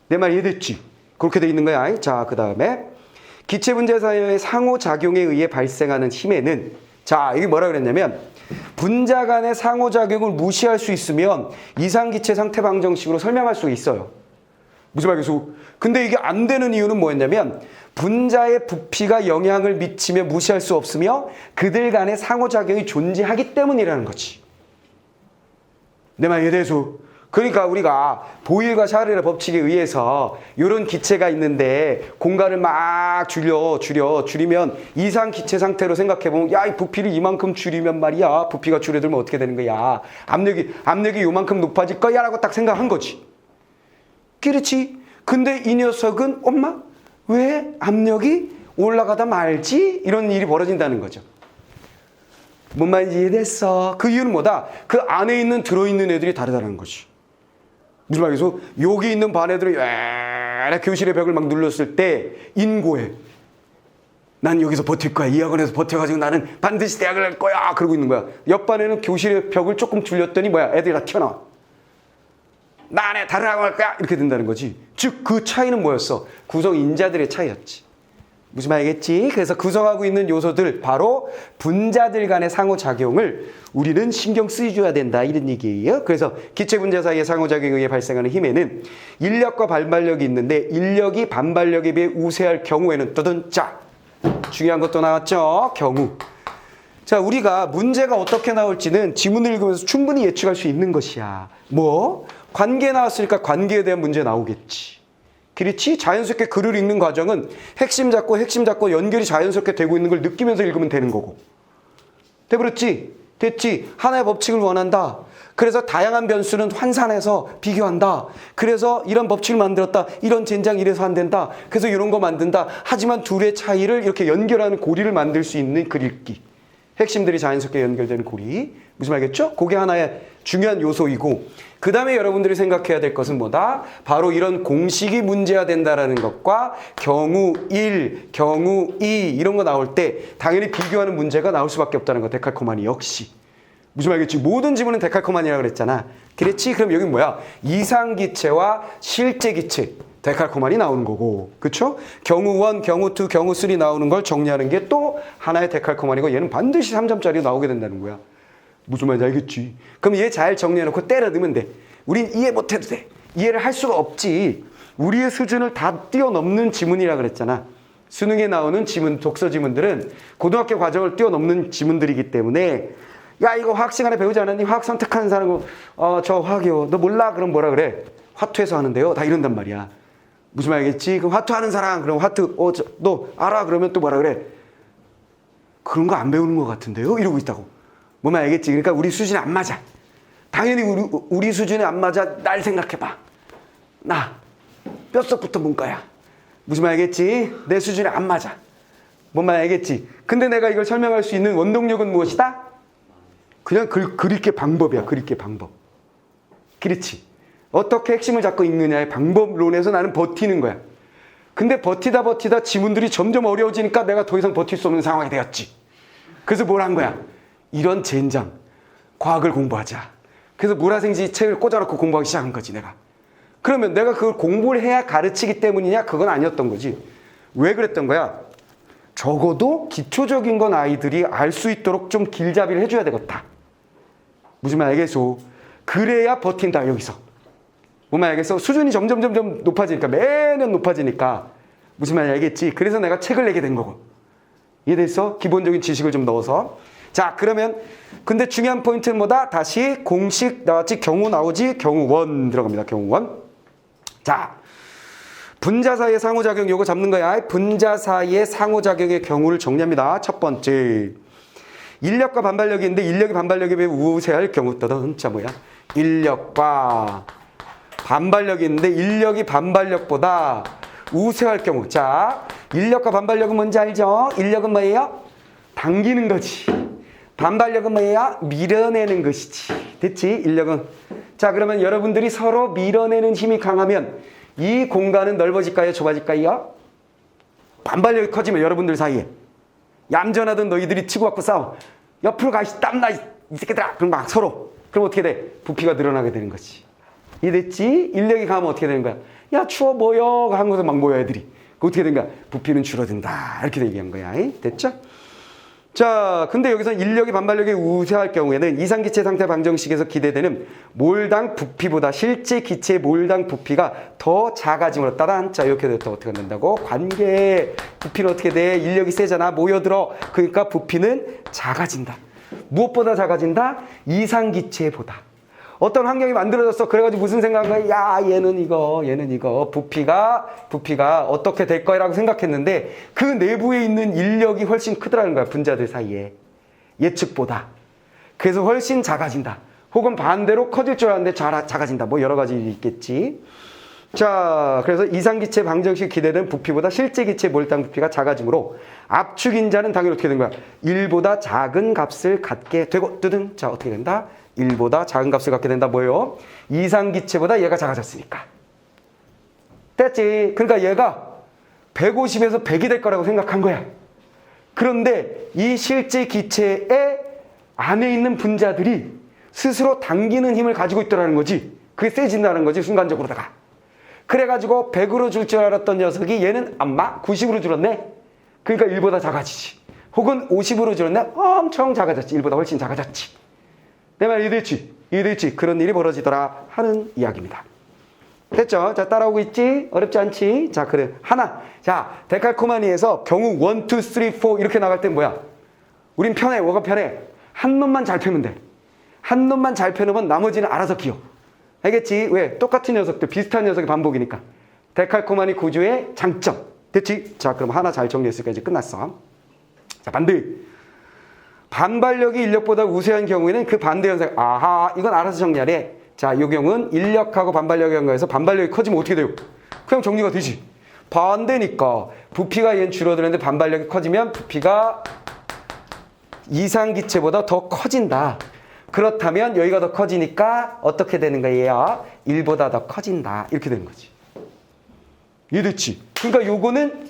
내 말 이해됐지? 그렇게 돼 있는 거야. 자, 그 다음에 기체 분자 사이의 상호작용에 의해 발생하는 힘에는 자, 이게 뭐라 그랬냐면 분자 간의 상호작용을 무시할 수 있으면 이상기체 상태 방정식으로 설명할 수 있어요. 무슨 말이겠어? 근데 이게 안 되는 이유는 뭐였냐면 분자의 부피가 영향을 미치며 무시할 수 없으며 그들 간의 상호작용이 존재하기 때문이라는 거지. 내 말 이해돼서? 그러니까 우리가 보일과 샤를의 법칙에 의해서 이런 기체가 있는데 공간을 막 줄이면 이상 기체 상태로 생각해보면 야, 이 부피를 이만큼 줄이면 말이야. 부피가 줄어들면 어떻게 되는 거야? 압력이 요만큼 높아질 거야 라고 딱 생각한 거지. 그렇지? 근데 이 녀석은 엄마? 왜 압력이 올라가다 말지? 이런 일이 벌어진다는 거죠. 뭔 말인지 이해됐어? 그 이유는 뭐다? 그 안에 있는 들어있는 애들이 다르다는 거지. 무슨 말이겠어? 여기 있는 반 애들이 교실의 벽을 막 눌렀을 때 인고해. 난 여기서 버틸 거야. 이 학원에서 버텨가지고 나는 반드시 대학을 갈 거야. 그러고 있는 거야. 옆반에는 교실의 벽을 조금 줄였더니 뭐야? 애들이 다 튀어나와. 나네 다른 학원 갈 거야. 이렇게 된다는 거지. 즉 그 차이는 뭐였어? 구성 인자들의 차이였지. 무슨 말이겠지? 그래서 구성하고 있는 요소들 바로 분자들 간의 상호작용을 우리는 신경 쓰여줘야 된다 이런 얘기예요. 그래서 기체 분자 사이의 상호작용에 의해 발생하는 힘에는 인력과 반발력이 있는데 인력이 반발력에 비해 우세할 경우에는 떠든 자 중요한 것도 나왔죠. 경우. 자, 우리가 문제가 어떻게 나올지는 지문을 읽으면서 충분히 예측할 수 있는 것이야. 뭐? 관계 나왔으니까 관계에 대한 문제 나오겠지. 그렇지? 자연스럽게 글을 읽는 과정은 핵심 잡고 연결이 자연스럽게 되고 있는 걸 느끼면서 읽으면 되는 거고. 돼버렸지? 됐지? 하나의 법칙을 원한다. 그래서 다양한 변수는 환산해서 비교한다. 그래서 이런 법칙을 만들었다. 이런 젠장 이래서 안 된다. 그래서 이런 거 만든다. 하지만 둘의 차이를 이렇게 연결하는 고리를 만들 수 있는 글 읽기. 핵심들이 자연스럽게 연결되는 고리. 무슨 말이겠죠? 그게 하나의 중요한 요소이고 그 다음에 여러분들이 생각해야 될 것은 뭐다? 바로 이런 공식이 문제가 된다라는 것과 경우 1, 경우 2 이런 거 나올 때 당연히 비교하는 문제가 나올 수밖에 없다는 거. 데칼코마니 역시. 무슨 말이겠지? 모든 지문은 데칼코마니라고 그랬잖아. 그렇지? 그럼 여기 뭐야? 이상기체와 실제기체. 데칼코마니 나오는 거고. 그쵸? 경우 1, 경우 2, 경우 3 나오는 걸 정리하는 게 또 하나의 데칼코마니고 얘는 반드시 3점짜리 나오게 된다는 거야. 무슨 말인지 알겠지? 그럼 얘 잘 정리해놓고 때려 넣으면 돼. 우린 이해 못해도 돼. 이해를 할 수가 없지. 우리의 수준을 다 뛰어넘는 지문이라 그랬잖아. 수능에 나오는 지문, 독서 지문들은 고등학교 과정을 뛰어넘는 지문들이기 때문에 야 이거 화학 시간에 배우지 않았니? 화학 선택하는 사람은 저 화학이요. 너 몰라? 그럼 뭐라 그래? 화투에서 하는데요. 다 이런단 말이야. 무슨 말이겠지? 그럼 화투 하는 사람 그럼 화투 너 알아? 그러면 또 뭐라 그래? 그런 거 안 배우는 것 같은데요? 이러고 있다고. 뭔 말 알겠지? 그러니까 우리 수준이 안 맞아. 당연히 우리 수준이 안 맞아. 날 생각해봐. 나 뼛속부터 문과야. 무슨 말 알겠지? 내 수준이 안 맞아. 뭔 말 알겠지? 근데 내가 이걸 설명할 수 있는 원동력은 무엇이다? 그냥 글 읽기 방법이야. 글 읽기 방법. 그렇지. 어떻게 핵심을 잡고 읽느냐의 방법론에서 나는 버티는 거야. 근데 버티다 지문들이 점점 어려워지니까 내가 더 이상 버틸 수 없는 상황이 되었지. 그래서 뭘 한 거야? 이런 젠장. 과학을 공부하자. 그래서 물화생지 책을 꽂아놓고 공부하기 시작한 거지 내가. 그러면 내가 그걸 공부를 해야 가르치기 때문이냐? 그건 아니었던 거지. 왜 그랬던 거야? 적어도 기초적인 건 아이들이 알 수 있도록 좀 길잡이를 해줘야 되겠다. 무슨 말 알겠어? 그래야 버틴다 여기서. 뭔 말 알겠어? 수준이 점점 높아지니까 매년 높아지니까 무슨 말인지 알겠지? 그래서 내가 책을 내게 된 거고. 이해됐어? 기본적인 지식을 좀 넣어서. 자 그러면 근데 중요한 포인트는 뭐다? 다시 공식 나왔지? 경우 나오지? 경우 1 들어갑니다. 경우 1. 자 분자 사이의 상호작용 요거 잡는 거야. 분자 사이의 상호작용의 경우를 정리합니다. 첫 번째 인력과 반발력이 있는데 인력이 반발력에 비해 우세할 경우 떠던 자 뭐야? 인력과 반발력이 있는데 인력이 반발력보다 우세할 경우. 자 인력과 반발력은 뭔지 알죠? 인력은 뭐예요? 당기는 거지. 반발력은 뭐예요? 밀어내는 것이지. 됐지? 인력은. 자 그러면 여러분들이 서로 밀어내는 힘이 강하면 이 공간은 넓어질까요? 좁아질까요? 반발력이 커지면 여러분들 사이에 얌전하던 너희들이 치고받고 싸워. 옆으로 가, 땀나, 이 새끼들아. 그럼 막 서로. 그럼 어떻게 돼? 부피가 늘어나게 되는 거지. 이해됐지? 인력이 강하면 어떻게 되는 거야? 야, 추워 보여. 한 곳에 막 모여, 애들이. 그 어떻게 되는 거야? 부피는 줄어든다. 이렇게 얘기한 거야. 됐죠? 자, 근데 여기서 인력이 반발력이 우세할 경우에는 이상기체 상태 방정식에서 기대되는 몰당 부피보다 실제 기체의 몰당 부피가 더 작아짐으로 따단. 자, 이렇게 돼서 어떻게 된다고? 관계. 부피는 어떻게 돼? 인력이 세잖아. 모여들어. 그러니까 부피는 작아진다. 무엇보다 작아진다? 이상기체보다. 어떤 환경이 만들어졌어. 그래가지고 무슨 생각한 거야? 야, 얘는 이거. 부피가 어떻게 될 거라고 생각했는데 그 내부에 있는 인력이 훨씬 크더라는 거야. 분자들 사이에. 예측보다. 그래서 훨씬 작아진다. 혹은 반대로 커질 줄 알았는데 작아진다. 뭐 여러 가지 있겠지. 자, 그래서 이상기체 방정식 기대된 부피보다 실제 기체 몰당 부피가 작아지므로 압축 인자는 당연히 어떻게 된 거야? 1보다 작은 값을 갖게 되고 뜨든. 자, 어떻게 된다? 1보다 작은 값을 갖게 된다. 뭐예요? 이상기체보다 얘가 작아졌으니까. 됐지? 그러니까 얘가 150에서 100이 될 거라고 생각한 거야. 그런데 이 실제 기체의 안에 있는 분자들이 스스로 당기는 힘을 가지고 있더라는 거지. 그게 세진다는 거지, 순간적으로다가. 그래가지고 100으로 줄 줄 알았던 녀석이 얘는 엄마 90으로 줄었네. 그러니까 1보다 작아지지. 혹은 50으로 줄었네. 엄청 작아졌지. 1보다 훨씬 작아졌지. 내 말 이해됐지? 이해됐지? 그런 일이 벌어지더라 하는 이야기입니다. 됐죠? 자, 따라오고 있지? 어렵지 않지? 자, 그래. 하나. 자, 데칼코마니에서 경우 1, 2, 3, 4 이렇게 나갈 땐 뭐야? 우린 편해. 뭐가 편해? 한 놈만 잘 펴면 돼. 한 놈만 잘 펴놓으면 나머지는 알아서 기어. 알겠지? 왜? 똑같은 녀석들, 비슷한 녀석의 반복이니까. 데칼코마니 구조의 장점. 됐지? 자, 그럼 하나 잘 정리했으니까 이제 끝났어. 자, 반대. 반발력이 인력보다 우세한 경우에는 그 반대 현상. 아하, 이건 알아서 정리하래. 자, 이 경우는 인력하고 반발력의 연관해서 반발력이 커지면 어떻게 돼요? 그냥 정리가 되지. 반대니까 부피가 얘는 줄어드는데 반발력이 커지면 부피가 이상기체보다 더 커진다. 그렇다면 여기가 더 커지니까 어떻게 되는 거예요? 1보다 더 커진다. 이렇게 되는 거지. 이해됐지? 그러니까 요거는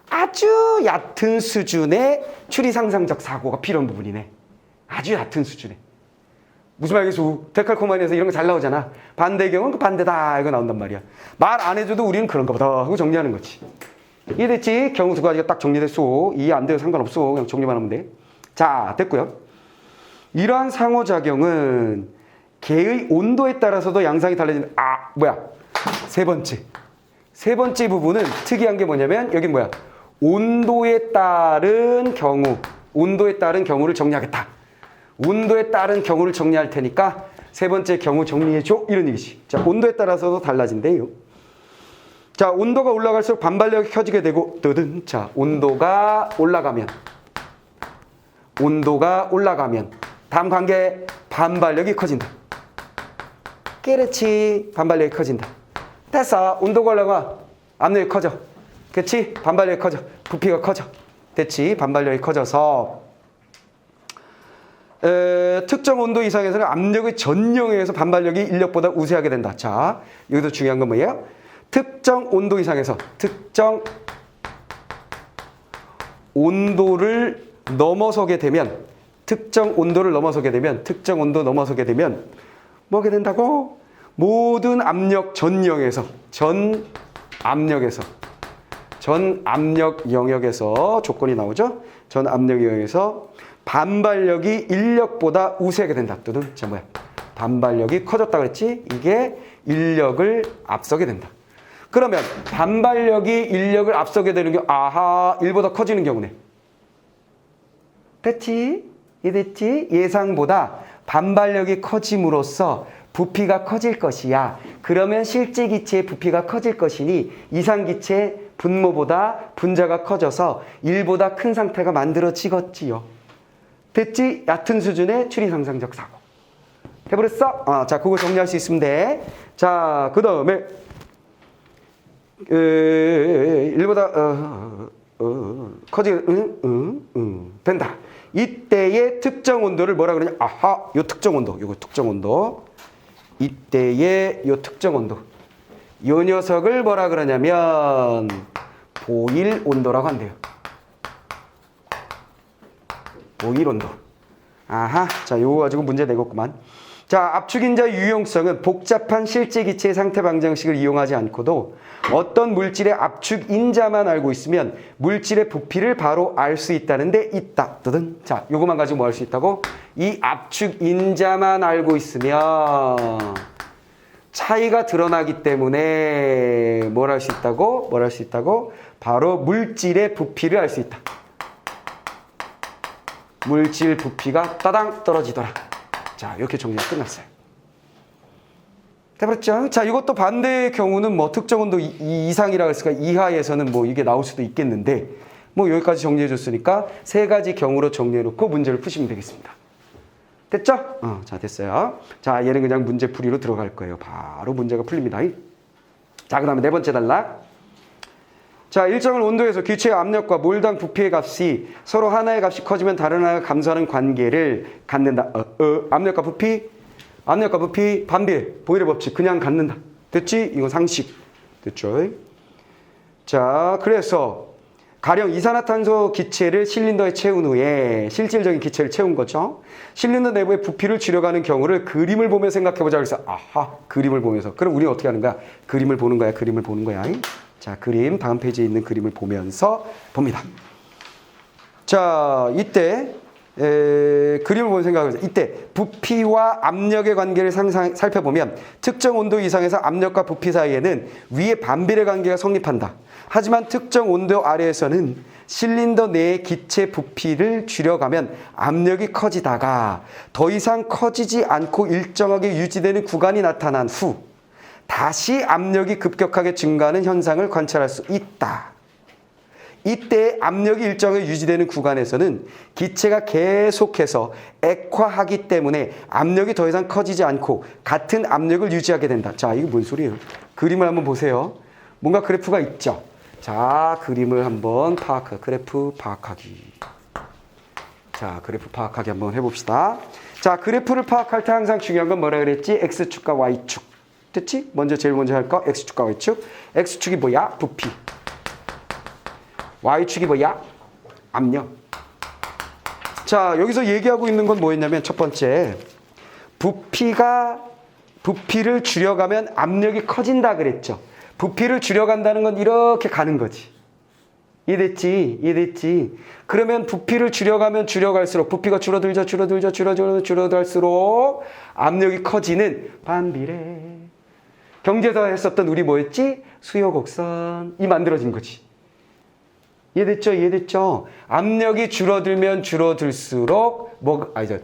아주 얕은 수준의 추리상상적 사고가 필요한 부분이네. 아주 얕은 수준에. 무슨 말이겠어? 데칼코마니에서 이런 거 잘 나오잖아. 반대의 경우는 그 반대다. 이거 나온단 말이야. 말 안 해줘도 우리는 그런가 보다 하고 정리하는 거지. 이해됐지? 경우 두 가지가 딱 정리됐어. 이해 안 돼도 상관없어. 그냥 정리만 하면 돼. 자, 됐고요. 이러한 상호작용은 개의 온도에 따라서도 양상이 달라지는, 세 번째 부분은 특이한 게 뭐냐면, 여긴 뭐야? 온도에 따른 경우를 정리하겠다. 온도에 따른 경우를 정리할 테니까 세 번째 경우 정리해줘. 이런 얘기지. 자, 온도에 따라서도 달라진대요. 자, 온도가 올라갈수록 반발력이 켜지게 되고, 자, 온도가 올라가면 다음 관계 반발력이 커진다. 그렇지. 반발력이 커진다. 됐어. 온도가 올라가. 압력이 커져. 그렇지? 반발력이 커져. 부피가 커져. 됐지? 반발력이 커져서 특정 온도 이상에서는 압력의 전령에 의해서 반발력이 인력보다 우세하게 된다. 자, 여기서 중요한 건 뭐예요? 특정 온도 이상에서 특정 온도를 넘어서게 되면 뭐게 된다고? 모든 압력 전 압력 영역에서 조건이 나오죠? 전 압력 영역에서 반발력이 인력보다 우세하게 된다. 또는 자, 뭐야? 반발력이 커졌다 그랬지? 이게 인력을 앞서게 된다. 그러면 반발력이 인력을 앞서게 되는 게 1보다 커지는 경우네. 됐지? 이해됐지? 예상보다 반발력이 커짐으로써 부피가 커질 것이야. 그러면 실제 기체의 부피가 커질 것이니 이상기체 분모보다 분자가 커져서 1보다 큰 상태가 만들어지겠지요. 됐지? 얕은 수준의 추리상상적 사고. 해버렸어? 자, 그거 정리할 수 있으면 돼. 자, 그 다음에 1보다 커지게 된다. 이때의 특정 온도를 뭐라 그러냐? 요 특정 온도. 요거 특정 온도. 이때의 요 특정 온도. 요 녀석을 뭐라 그러냐면 보일 온도라고 한대요. 보일 온도. 자, 요거 가지고 문제 내겠구만. 자, 압축인자의 유용성은 복잡한 실제 기체의 상태 방정식을 이용하지 않고도 어떤 물질의 압축인자만 알고 있으면 물질의 부피를 바로 알 수 있다는 데 있다. 뜨든. 자, 요거만 가지고 뭐 할 수 있다고? 이 압축인자만 알고 있으면 차이가 드러나기 때문에 뭘 할 수 있다고? 바로 물질의 부피를 알 수 있다. 물질 부피가 따당 떨어지더라. 자, 이렇게 정리가 끝났어요. 돼버렸죠? 자, 이것도 반대의 경우는 뭐 특정 온도 이상이라고 했으니까 이하에서는 뭐 이게 나올 수도 있겠는데 뭐 여기까지 정리해 줬으니까 세 가지 경우로 정리해 놓고 문제를 푸시면 되겠습니다. 됐죠? 자, 됐어요. 자, 얘는 그냥 문제 풀이로 들어갈 거예요. 바로 문제가 풀립니다. 자, 그 다음에 네 번째 단락. 자, 일정한 온도에서 기체의 압력과 몰당 부피의 값이 서로 하나의 값이 커지면 다른 하나가 감소하는 관계를 갖는다. 압력과 부피 반비례 보일의 법칙 그냥 갖는다. 됐지? 이건 상식. 됐죠? 자, 그래서 가령 이산화탄소 기체를 실린더에 채운 후에 실질적인 기체를 채운 거죠. 실린더 내부의 부피를 줄여가는 경우를 그림을 보며 생각해보자. 그래서 아하, 그림을 보면서. 그럼 우리는 어떻게 하는 거야? 그림을 보는 거야. 그림을 보는 거야. 자, 그림 다음 페이지에 있는 그림을 보면서 봅니다. 자, 이때 그림을 보면 생각해보자. 이때 부피와 압력의 관계를 살펴보면 특정 온도 이상에서 압력과 부피 사이에는 위의 반비례 관계가 성립한다. 하지만 특정 온도 아래에서는 실린더 내의 기체 부피를 줄여가면 압력이 커지다가 더 이상 커지지 않고 일정하게 유지되는 구간이 나타난 후 다시 압력이 급격하게 증가하는 현상을 관찰할 수 있다. 이때 압력이 일정하게 유지되는 구간에서는 기체가 계속해서 액화하기 때문에 압력이 더 이상 커지지 않고 같은 압력을 유지하게 된다. 자, 이게 뭔 소리예요? 그림을 한번 보세요. 뭔가 그래프가 있죠. 자, 그림을 한번 그래프 파악하기. 자, 그래프 파악하기 한번 해봅시다. 자, 그래프를 파악할 때 항상 중요한 건 뭐라 그랬지? X축과 Y축. 됐지? 제일 먼저 할 거 X축과 Y축. X축이 뭐야? 부피. Y축이 뭐야? 압력. 자, 여기서 얘기하고 있는 건 뭐였냐면 첫 번째, 부피를 줄여가면 압력이 커진다 그랬죠. 부피를 줄여간다는 건 이렇게 가는 거지. 이해됐지? 그러면 부피를 줄여가면 줄여갈수록 부피가 줄어들수록 압력이 커지는 반비례. 경제에서 했었던 우리 뭐였지? 수요 곡선이 만들어진 거지. 이해됐죠? 압력이 줄어들면 줄어들수록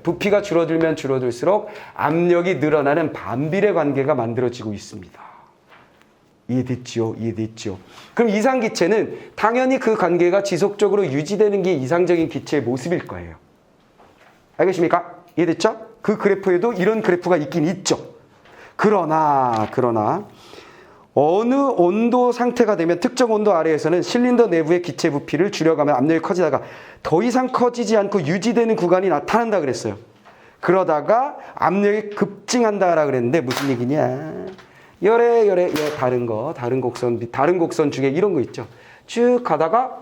부피가 줄어들면 줄어들수록 압력이 늘어나는 반비례 관계가 만들어지고 있습니다. 이해됐죠? 그럼 이상기체는 당연히 그 관계가 지속적으로 유지되는 게 이상적인 기체의 모습일 거예요. 알겠습니까? 이해됐죠? 그 그래프에도 이런 그래프가 있긴 있죠. 그러나 어느 온도 상태가 되면 특정 온도 아래에서는 실린더 내부의 기체 부피를 줄여가면 압력이 커지다가 더 이상 커지지 않고 유지되는 구간이 나타난다 그랬어요. 그러다가 압력이 급증한다라 그랬는데 무슨 얘기냐? 다른 곡선 중에 이런 거 있죠. 쭉 가다가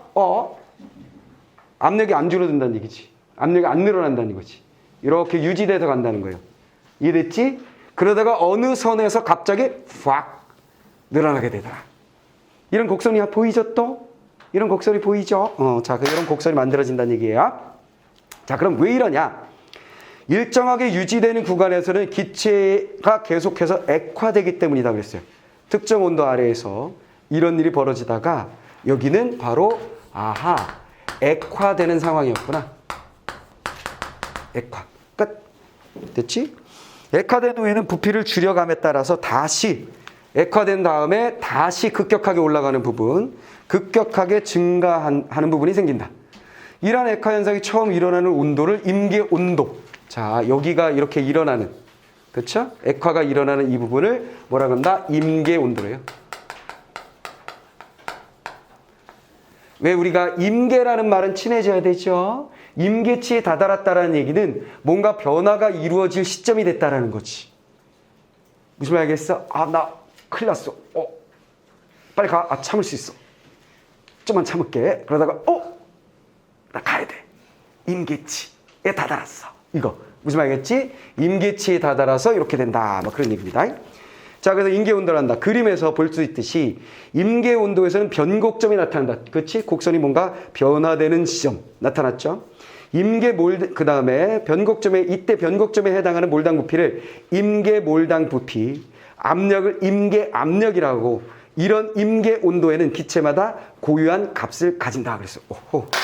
압력이 안 줄어든다는 얘기지. 압력이 안 늘어난다는 거지. 이렇게 유지돼서 간다는 거예요. 이해됐지? 그러다가 어느 선에서 갑자기 확 늘어나게 되더라. 이런 곡선이 보이죠 또? 이런 곡선이 보이죠? 자, 이런 곡선이 만들어진다는 얘기예요. 자, 그럼 왜 이러냐? 일정하게 유지되는 구간에서는 기체가 계속해서 액화되기 때문이다 그랬어요. 특정 온도 아래에서 이런 일이 벌어지다가 여기는 바로 액화되는 상황이었구나. 액화. 끝. 됐지? 액화된 후에는 부피를 줄여감에 따라서 다시 액화된 다음에 다시 급격하게 올라가는 부분, 급격하게 증가하는 부분이 생긴다. 이러한 액화 현상이 처음 일어나는 온도를 임계온도. 자, 여기가 이렇게 일어나는, 그렇죠? 액화가 일어나는 이 부분을 뭐라 그런다? 임계온도래요. 왜 우리가 임계라는 말은 친해져야 되죠? 임계치에 다다랐다라는 얘기는 뭔가 변화가 이루어질 시점이 됐다라는 거지. 무슨 말 알겠어? 나 큰일 났어. 빨리 가. 참을 수 있어. 좀만 참을게. 그러다가 나 가야 돼. 임계치에 다다랐어. 이거 무슨 말이겠지? 임계치에 다다라서 이렇게 된다. 그런 얘기입니다. 자, 그래서 임계온도란다. 그림에서 볼 수 있듯이 임계온도에서는 변곡점이 나타난다. 그렇지? 곡선이 뭔가 변화되는 지점 나타났죠. 그 다음에 이때 변곡점에 해당하는 몰당 부피를 임계몰당 부피, 압력을 임계압력이라고, 이런 임계온도에는 기체마다 고유한 값을 가진다. 그랬어.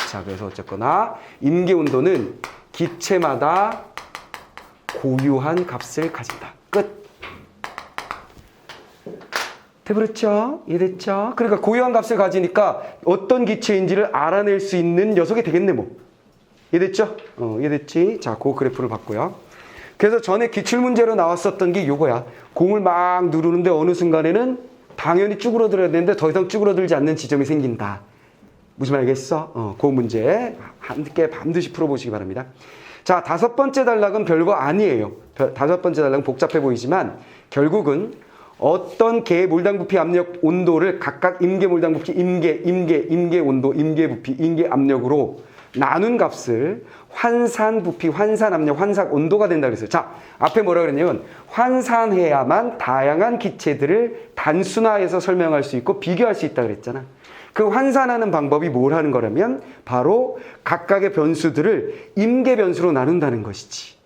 자, 그래서 어쨌거나 임계온도는 기체마다 고유한 값을 가진다. 끝. 돼버렸죠? 이해됐죠? 그러니까 고유한 값을 가지니까 어떤 기체인지를 알아낼 수 있는 녀석이 되겠네, 뭐. 이해됐죠? 이해됐지? 자, 그 그래프를 봤고요. 그래서 전에 기출문제로 나왔었던 게 요거야. 공을 막 누르는데 어느 순간에는 당연히 쭈그러들어야 되는데 더 이상 쭈그러들지 않는 지점이 생긴다. 무슨 말이겠어? 그 문제 함께 반드시 풀어보시기 바랍니다. 자, 5번째 단락은 별거 아니에요. 5번째 단락은 복잡해 보이지만 결국은 어떤 개의 몰당 부피 압력 온도를 각각 임계 몰당 부피 임계 온도 임계 부피 임계 압력으로 나눈 값을 환산 부피 환산 압력 환산 온도가 된다 그랬어요. 자, 앞에 뭐라 그랬냐면 환산해야만 다양한 기체들을 단순화해서 설명할 수 있고 비교할 수 있다 그랬잖아. 그 환산하는 방법이 뭘 하는 거라면 바로 각각의 변수들을 임계 변수로 나눈다는 것이지.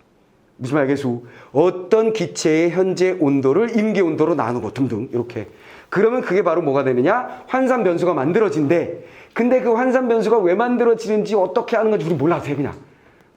무슨 말이겠소? 어떤 기체의 현재 온도를 임계 온도로 나누고 등등 이렇게. 그러면 그게 바로 뭐가 되느냐? 환산 변수가 만들어진대. 근데 그 환산 변수가 왜 만들어지는지 어떻게 하는 건지 우리 몰라도 돼 그냥.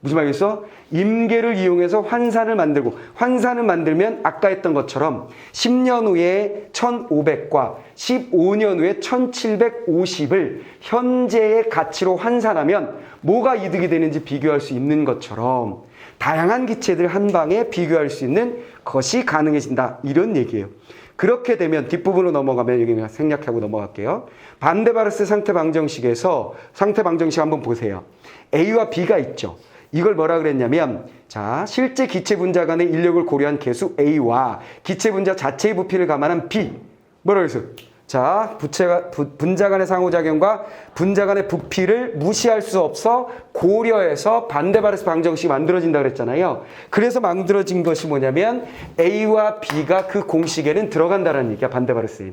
무슨 말이겠어? 임계를 이용해서 환산을 만들고 환산을 만들면 아까 했던 것처럼 10년 후에 1500과 15년 후에 1750을 현재의 가치로 환산하면 뭐가 이득이 되는지 비교할 수 있는 것처럼 다양한 기체들 한 방에 비교할 수 있는 것이 가능해진다. 이런 얘기예요. 그렇게 되면 뒷부분으로 넘어가면 여기 생략하고 넘어갈게요. 반대 바르스 상태 방정식에서 상태 방정식 한번 보세요. A와 B가 있죠. 이걸 뭐라 그랬냐면 자, 실제 기체 분자 간의 인력을 고려한 개수 A와 기체 분자 자체의 부피를 감안한 B. 뭐라 그랬어요? 자, 분자 간의 상호작용과 분자 간의 부피를 무시할 수 없어 고려해서 반대바르스 방정식이 만들어진다 그랬잖아요. 그래서 만들어진 것이 뭐냐면 A와 B가 그 공식에는 들어간다는 얘기야, 반대바르스.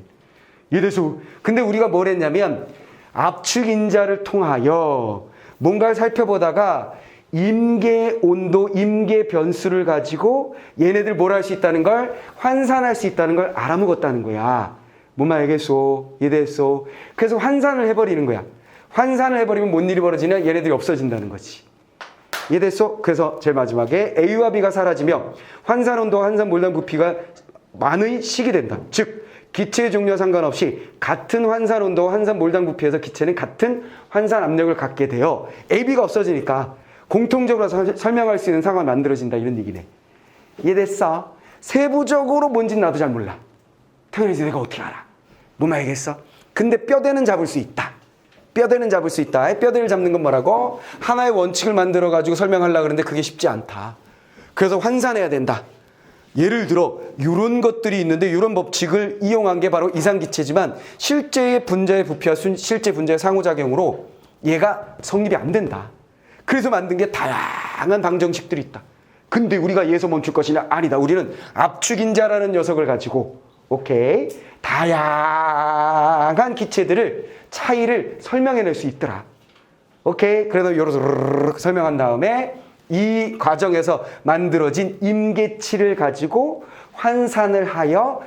이래서 근데 우리가 뭘 했냐면 압축 인자를 통하여 뭔가를 살펴보다가 임계 온도, 임계 변수를 가지고 얘네들 뭘 할 수 있다는 걸 환산할 수 있다는 걸 알아먹었다는 거야. 뭔 말이겠소? 이해됐소? 그래서 환산을 해버리는 거야. 환산을 해버리면 뭔 일이 벌어지냐? 얘네들이 없어진다는 거지. 이해됐소? 그래서 제일 마지막에 A와 B가 사라지며 환산 온도와 환산 몰당 부피가 만의 식이 된다. 즉 기체의 종류와 상관없이 같은 환산 온도와 환산 몰당 부피에서 기체는 같은 환산 압력을 갖게 되어 A, B가 없어지니까 공통적으로 설명할 수 있는 상황이 만들어진다. 이런 얘기네. 이해됐어? 세부적으로 뭔지 나도 잘 몰라. 당연히 내가 어떻게 알아? 뭔 말이겠어? 근데 뼈대는 잡을 수 있다. 뼈대는 잡을 수 있다. 뼈대를 잡는 건 뭐라고? 하나의 원칙을 만들어가지고 설명하려고 그러는데 그게 쉽지 않다. 그래서 환산해야 된다. 예를 들어 이런 것들이 있는데 이런 법칙을 이용한 게 바로 이상기체지만 실제의 분자의 부피와 실제 분자의 상호작용으로 얘가 성립이 안 된다. 그래서 만든 게 다양한 방정식들이 있다. 근데 우리가 얘에서 멈출 것이냐? 아니다. 우리는 압축인자라는 녀석을 가지고 오케이 다양한 기체들을 차이를 설명해낼 수 있더라. 오케이 그래서 요렇게 설명한 다음에 이 과정에서 만들어진 임계치를 가지고 환산을 하여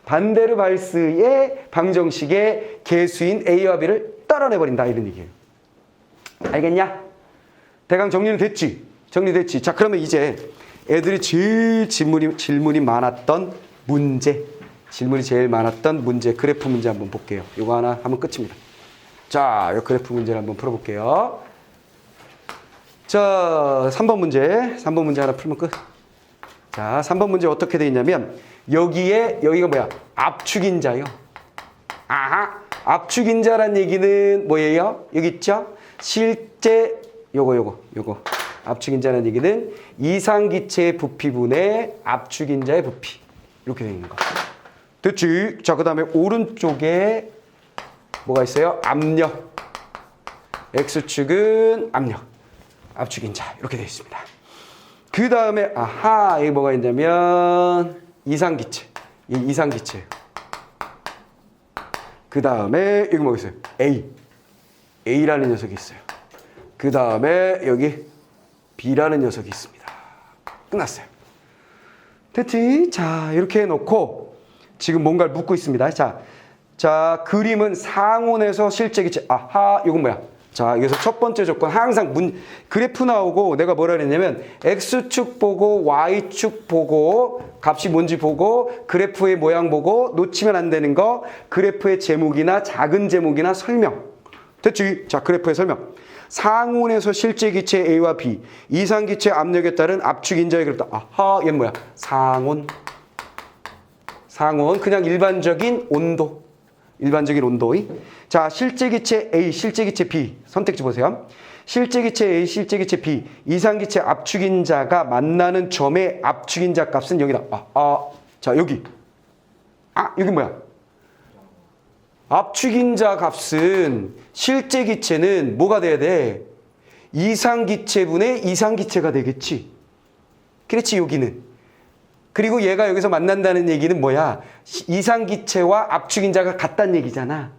반데르발스의 방정식의 개수인 A와 B를 떨어내버린다. 이런 얘기예요. 알겠냐? 대강 정리는 됐지? 정리됐지? 자, 그러면 이제 애들이 제일 질문이 많았던 문제, 질문이 제일 많았던 문제, 그래프 문제 한번 볼게요. 이거 하나 하면 끝입니다. 자, 이 그래프 문제를 한번 풀어볼게요. 자, 3번 문제 하나 풀면 끝. 자, 3번 문제 어떻게 돼 있냐면 여기가 뭐야? 압축인자요. 아하, 압축인자란 얘기는 뭐예요? 여기 있죠? 실제 요거 압축인자라는 얘기는 이상기체의 부피분의 압축인자의 부피 이렇게 되어 있는 거. 됐지? 자, 그 다음에 오른쪽에 뭐가 있어요? 압력. X축은 압력. 압축인자 이렇게 되어 있습니다. 그 다음에 아하, 여기 뭐가 있냐면 이상기체. 이 이상기체. 그 다음에 여기 뭐가 있어요? A라는 녀석이 있어요. 그 다음에 여기 B라는 녀석이 있습니다. 끝났어요. 됐지? 자, 이렇게 해놓고 지금 뭔가를 묻고 있습니다. 자, 그림은 상온에서 실제 기체. 아하, 이건 뭐야? 자, 여기서 첫 번째 조건 항상 그래프 나오고 내가 뭐라 그랬냐면 X축 보고 Y축 보고 값이 뭔지 보고 그래프의 모양 보고 놓치면 안 되는 거 그래프의 제목이나 작은 제목이나 설명. 됐지? 자, 그래프의 설명. 상온에서 실제 기체 A와 B, 이상 기체 압력에 따른 압축 인자에 그랬다. 아하, 얘는 뭐야? 상온. 상온, 그냥 일반적인 온도. 일반적인 온도. 자, 실제 기체 A, 실제 기체 B. 선택지 보세요. 실제 기체 A, 실제 기체 B, 이상 기체 압축 인자가 만나는 점의 압축 인자 값은 여기다. 자, 여기. 여기 뭐야? 압축 인자 값은 실제 기체는 뭐가 돼야 돼? 이상 기체분의 이상 기체가 되겠지. 그렇지, 여기는. 그리고 얘가 여기서 만난다는 얘기는 뭐야? 이상 기체와 압축 인자가 같다는 얘기잖아.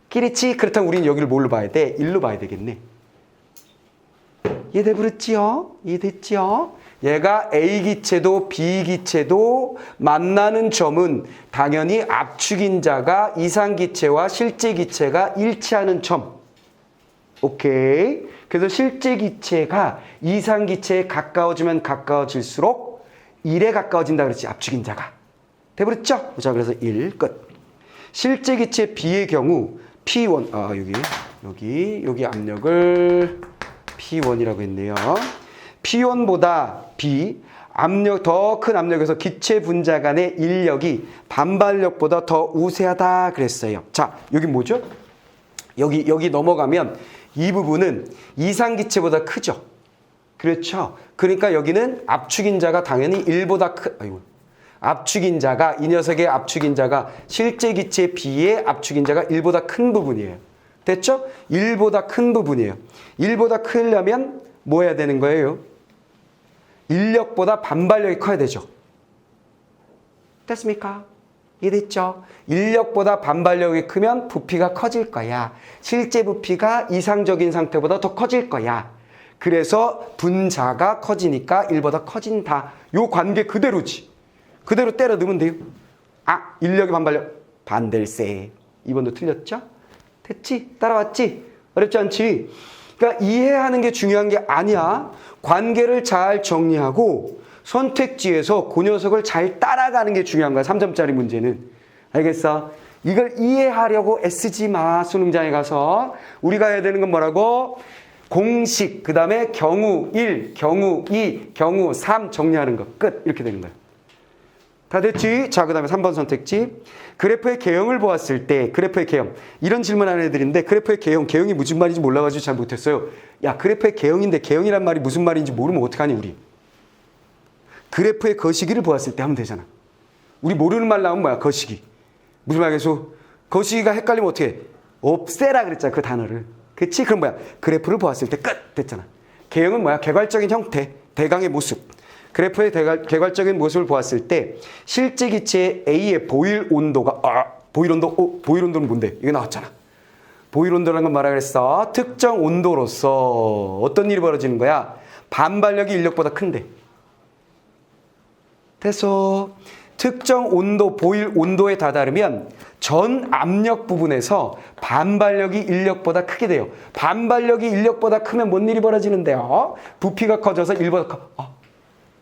그렇지? 그렇다면 우리는 여기를 뭘로 봐야 돼? 1로 봐야 되겠네. 이해되버렸지요? 이해됐지요? 얘가 A 기체도 B 기체도 만나는 점은 당연히 압축 인자가 이상 기체와 실제 기체가 일치하는 점. 오케이. 그래서 실제 기체가 이상 기체에 가까워지면 가까워질수록 1에 가까워진다 그랬지, 압축 인자가. 돼버렸죠? 자, 그래서 1 끝. 실제 기체 B의 경우 P1, 여기 압력을 P1이라고 했네요. P1보다 B, 더 큰 압력에서 기체 분자 간의 인력이 반발력보다 더 우세하다 그랬어요. 자, 여기 뭐죠? 여기 넘어가면 이 부분은 이상 기체보다 크죠? 그렇죠? 그러니까 여기는 압축 인자가 당연히 1보다 압축 인자가, 이 녀석의 압축 인자가 실제 기체 B의 압축 인자가 1보다 큰 부분이에요. 됐죠? 1보다 큰 부분이에요. 1보다 크려면 뭐 해야 되는 거예요? 인력보다 반발력이 커야 되죠. 됐습니까? 이해됐죠? 인력보다 반발력이 크면 부피가 커질 거야. 실제 부피가 이상적인 상태보다 더 커질 거야. 그래서 분자가 커지니까 1보다 커진다. 요 관계 그대로지. 그대로 때려 넣으면 돼요. 인력이 반발력. 반댈세. 2번도 틀렸죠? 됐지? 따라왔지? 어렵지 않지? 그러니까 이해하는 게 중요한 게 아니야. 관계를 잘 정리하고 선택지에서 그 녀석을 잘 따라가는 게 중요한 거야. 3점짜리 문제는. 알겠어? 이걸 이해하려고 애쓰지 마. 수능장에 가서. 우리가 해야 되는 건 뭐라고? 공식, 그 다음에 경우 1, 경우 2, 경우 3 정리하는 거. 끝. 이렇게 되는 거야. 다 됐지? 자, 그 다음에 3번 선택지. 그래프의 개형을 보았을 때, 그래프의 개형. 이런 질문 하나 해드리는데, 그래프의 개형이 무슨 말인지 몰라가지고 잘 못했어요. 야, 그래프의 개형인데, 개형이란 말이 무슨 말인지 모르면 어떡하니, 우리? 그래프의 거시기를 보았을 때 하면 되잖아. 우리 모르는 말 나오면 뭐야, 거시기. 무슨 말이겠어? 거시기가 헷갈리면 어떻게 해? 없애라 그랬잖아, 그 단어를. 그치? 그럼 뭐야? 그래프를 보았을 때 끝! 됐잖아. 개형은 뭐야? 개괄적인 형태, 대강의 모습. 그래프의 개괄적인 모습을 보았을 때 실제 기체 A의 보일 온도가 보일 온도는 뭔데? 이게 나왔잖아. 보일 온도라는 건 뭐라 그랬어? 특정 온도로서 어떤 일이 벌어지는 거야? 반발력이 인력보다 큰데. 됐어. 특정 온도, 보일 온도에 다다르면 전 압력 부분에서 반발력이 인력보다 크게 돼요. 반발력이 인력보다 크면 뭔 일이 벌어지는데요? 부피가 커져서 1보다 커.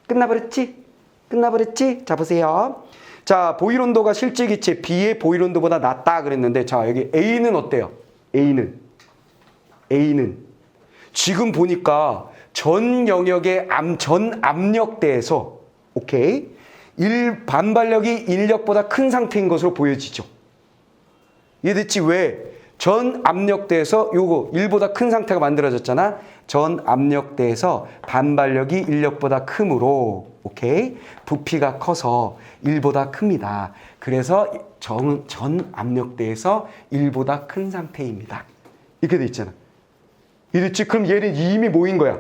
끝나버렸지? 끝나버렸지? 자, 보세요. 자, 보일 온도가 실제 기체 B의 보일 온도보다 낮다 그랬는데, 자, 여기 A는 어때요? A는 지금 보니까 전 영역의 전 압력대에서, 오케이? 반발력이 인력보다 큰 상태인 것으로 보여지죠. 이해됐지? 왜? 전 압력대에서 요거 1보다 큰 상태가 만들어졌잖아. 전 압력대에서 반발력이 인력보다 크므로, 오케이? 부피가 커서 1보다 큽니다. 그래서 전 압력대에서 1보다 큰 상태입니다. 이렇게 돼 있잖아. 이랬지? 그럼 얘는 이미 뭐인 거야?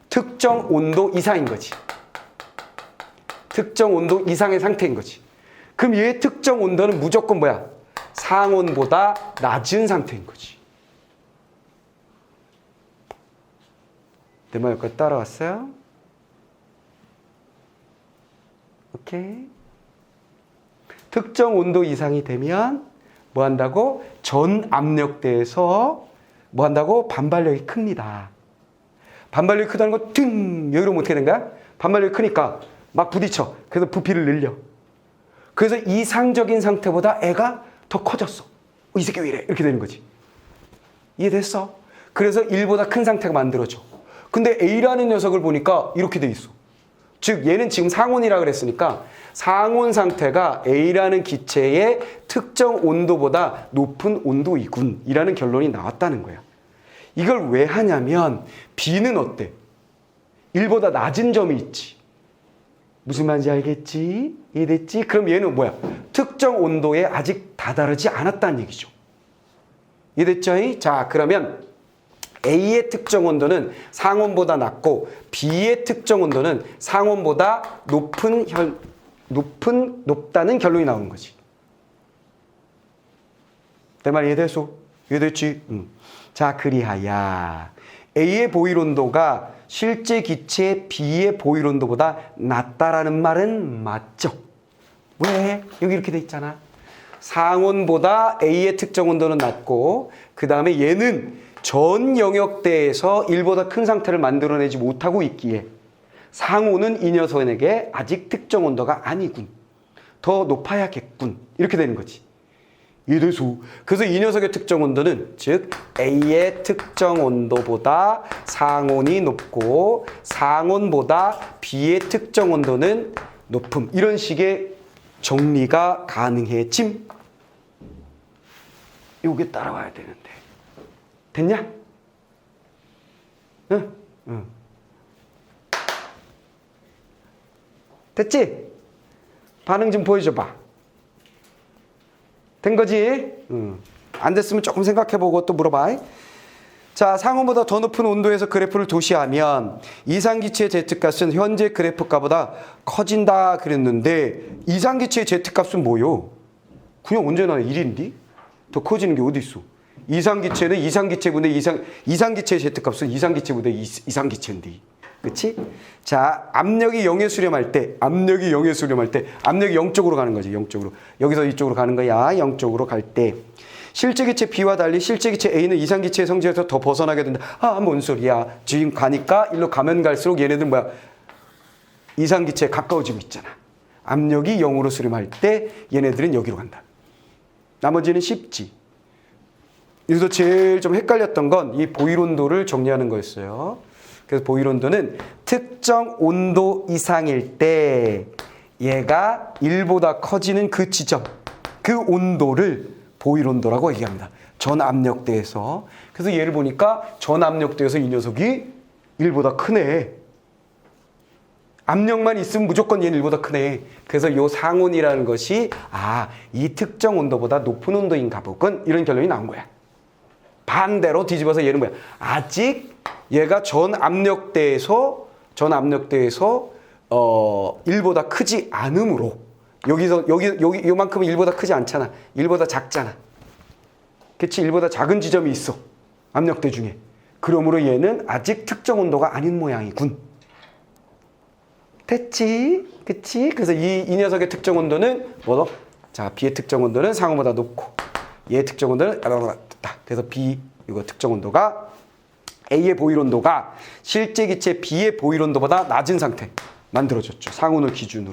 특정 온도 이상인 거지. 특정 온도 이상의 상태인 거지. 그럼 얘의 특정 온도는 무조건 뭐야? 상온보다 낮은 상태인 거지. 내 말 여기까지 따라왔어요? 오케이. 특정 온도 이상이 되면 뭐 한다고? 전 압력대에서 뭐 한다고? 반발력이 큽니다. 반발력이 크다는 거 여기로 어떻게 된 거야? 반발력이 크니까 막 부딪혀. 그래서 부피를 늘려. 그래서 이상적인 상태보다 애가 더 커졌어. 이 새끼 왜 이래? 이렇게 되는 거지. 이해됐어? 그래서 1보다 큰 상태가 만들어져. 근데 A라는 녀석을 보니까 이렇게 돼 있어. 즉 얘는 지금 상온이라 그랬으니까 상온 상태가 A라는 기체의 특정 온도보다 높은 온도이군 이라는 결론이 나왔다는 거야. 이걸 왜 하냐면 B는 어때? 1보다 낮은 점이 있지. 무슨 말인지 알겠지? 이해됐지? 그럼 얘는 뭐야? 특정 온도에 아직 다다르지 않았다는 얘기죠. 이해됐죠? 자, 그러면 A의 특정 온도는 상온보다 낮고 B의 특정 온도는 상온보다 높다는 결론이 나오는 거지. 내 말 이해됐어? 이해됐지? 자, 그리하여 A의 보일 온도가 실제 기체 B의 보일 온도보다 낮다라는 말은 맞죠? 왜? 여기 이렇게 돼 있잖아. 상온보다 A의 특정 온도는 낮고 그 다음에 얘는 전 영역대에서 1보다 큰 상태를 만들어내지 못하고 있기에 상온은 이 녀석에게 아직 특정 온도가 아니군. 더 높아야겠군. 이렇게 되는 거지. 이래서 그래서 이 녀석의 특정 온도는 즉 A의 특정 온도보다 상온이 높고 상온보다 B의 특정 온도는 높음. 이런 식의 정리가 가능해짐. 요게 따라와야 되는데. 됐냐? 응? 응. 됐지? 반응 좀 보여줘봐. 된 거지? 안 됐으면 조금 생각해보고 또 물어봐. 자, 상온보다 더 높은 온도에서 그래프를 도시하면 이상기체의 Z값은 현재 그래프값보다 커진다 그랬는데 이상기체의 Z값은 뭐요? 그냥 언제나 1인데? 더 커지는 게 어디 있어? 이상기체는 이상기체분의 이상기체의 Z값은 이상기체분의 이상기체인데. 그치? 자, 압력이 0에 수렴할 때 압력이 0쪽으로 가는 거지. 0쪽으로. 여기서 이쪽으로 가는 거야. 0쪽으로 갈 때 실제 기체 B와 달리 실제 기체 A는 이상기체의 성질에서 더 벗어나게 된다. 아, 뭔 소리야. 지금 가니까 일로 가면 갈수록 얘네들 뭐야? 이상기체에 가까워지고 있잖아. 압력이 0으로 수렴할 때 얘네들은 여기로 간다. 나머지는 쉽지. 여기서 제일 좀 헷갈렸던 건 이 보일온도를 정리하는 거였어요. 그래서 보일온도는 특정 온도 이상일 때 얘가 1보다 커지는 그 지점, 그 온도를 보일온도라고 얘기합니다. 전압력대에서. 그래서 얘를 보니까 전압력대에서 이 녀석이 1보다 크네. 압력만 있으면 무조건 얘는 1보다 크네. 그래서 요 상온이라는 것이 이 특정 온도보다 높은 온도인가 보군. 이런 결론이 나온 거야. 반대로 뒤집어서 얘는 뭐야? 아직 얘가 전압력대에서 1보다 크지 않으므로 여기 요만큼은 1보다 크지 않잖아. 1보다 작잖아. 그치? 1보다 작은 지점이 있어. 압력대 중에. 그러므로 얘는 아직 특정 온도가 아닌 모양이군. 됐지? 그치? 그래서 이 녀석의 특정 온도는 뭐죠? 자, B의 특정 온도는 상온보다 높고 얘의 특정 온도는 그래서 B 이거 특정 온도가 A의 보일 온도가 실제 기체 B의 보일 온도보다 낮은 상태 만들어졌죠. 상온을 기준으로.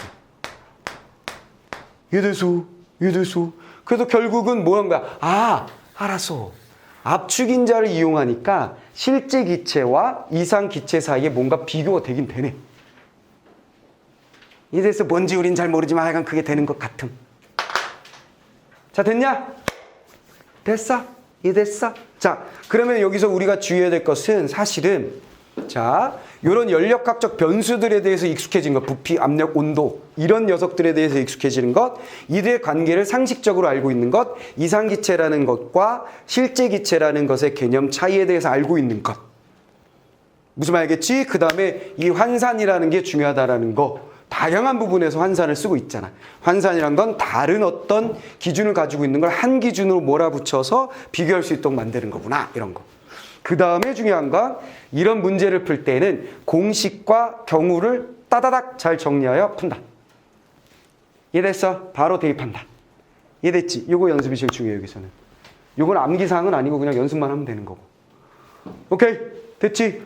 이해됐어? 그래서 결국은 뭐 한 거야? 알았어. 압축인자를 이용하니까 실제 기체와 이상 기체 사이에 뭔가 비교가 되긴 되네. 이래서 뭔지 우린 잘 모르지만 하여간 그게 되는 것 같음. 자, 됐냐? 됐어? 이해됐어? 자, 그러면 여기서 우리가 주의해야 될 것은 사실은 자, 이런 연력학적 변수들에 대해서 익숙해진 것, 부피, 압력, 온도 이런 녀석들에 대해서 익숙해지는 것, 이들의 관계를 상식적으로 알고 있는 것, 이상기체라는 것과 실제 기체라는 것의 개념 차이에 대해서 알고 있는 것. 무슨 말이겠지? 그 다음에 이 환산이라는 게 중요하다라는 거. 다양한 부분에서 환산을 쓰고 있잖아. 환산이란 건 다른 어떤 기준을 가지고 있는 걸 한 기준으로 몰아붙여서 비교할 수 있도록 만드는 거구나. 이런 거. 그 다음에 중요한 건 이런 문제를 풀 때는 공식과 경우를 따다닥 잘 정리하여 푼다. 이해됐어? 바로 대입한다. 이해됐지? 요거 연습이 제일 중요해요. 여기서는. 요건 암기사항은 아니고 그냥 연습만 하면 되는 거고. 오케이? 됐지?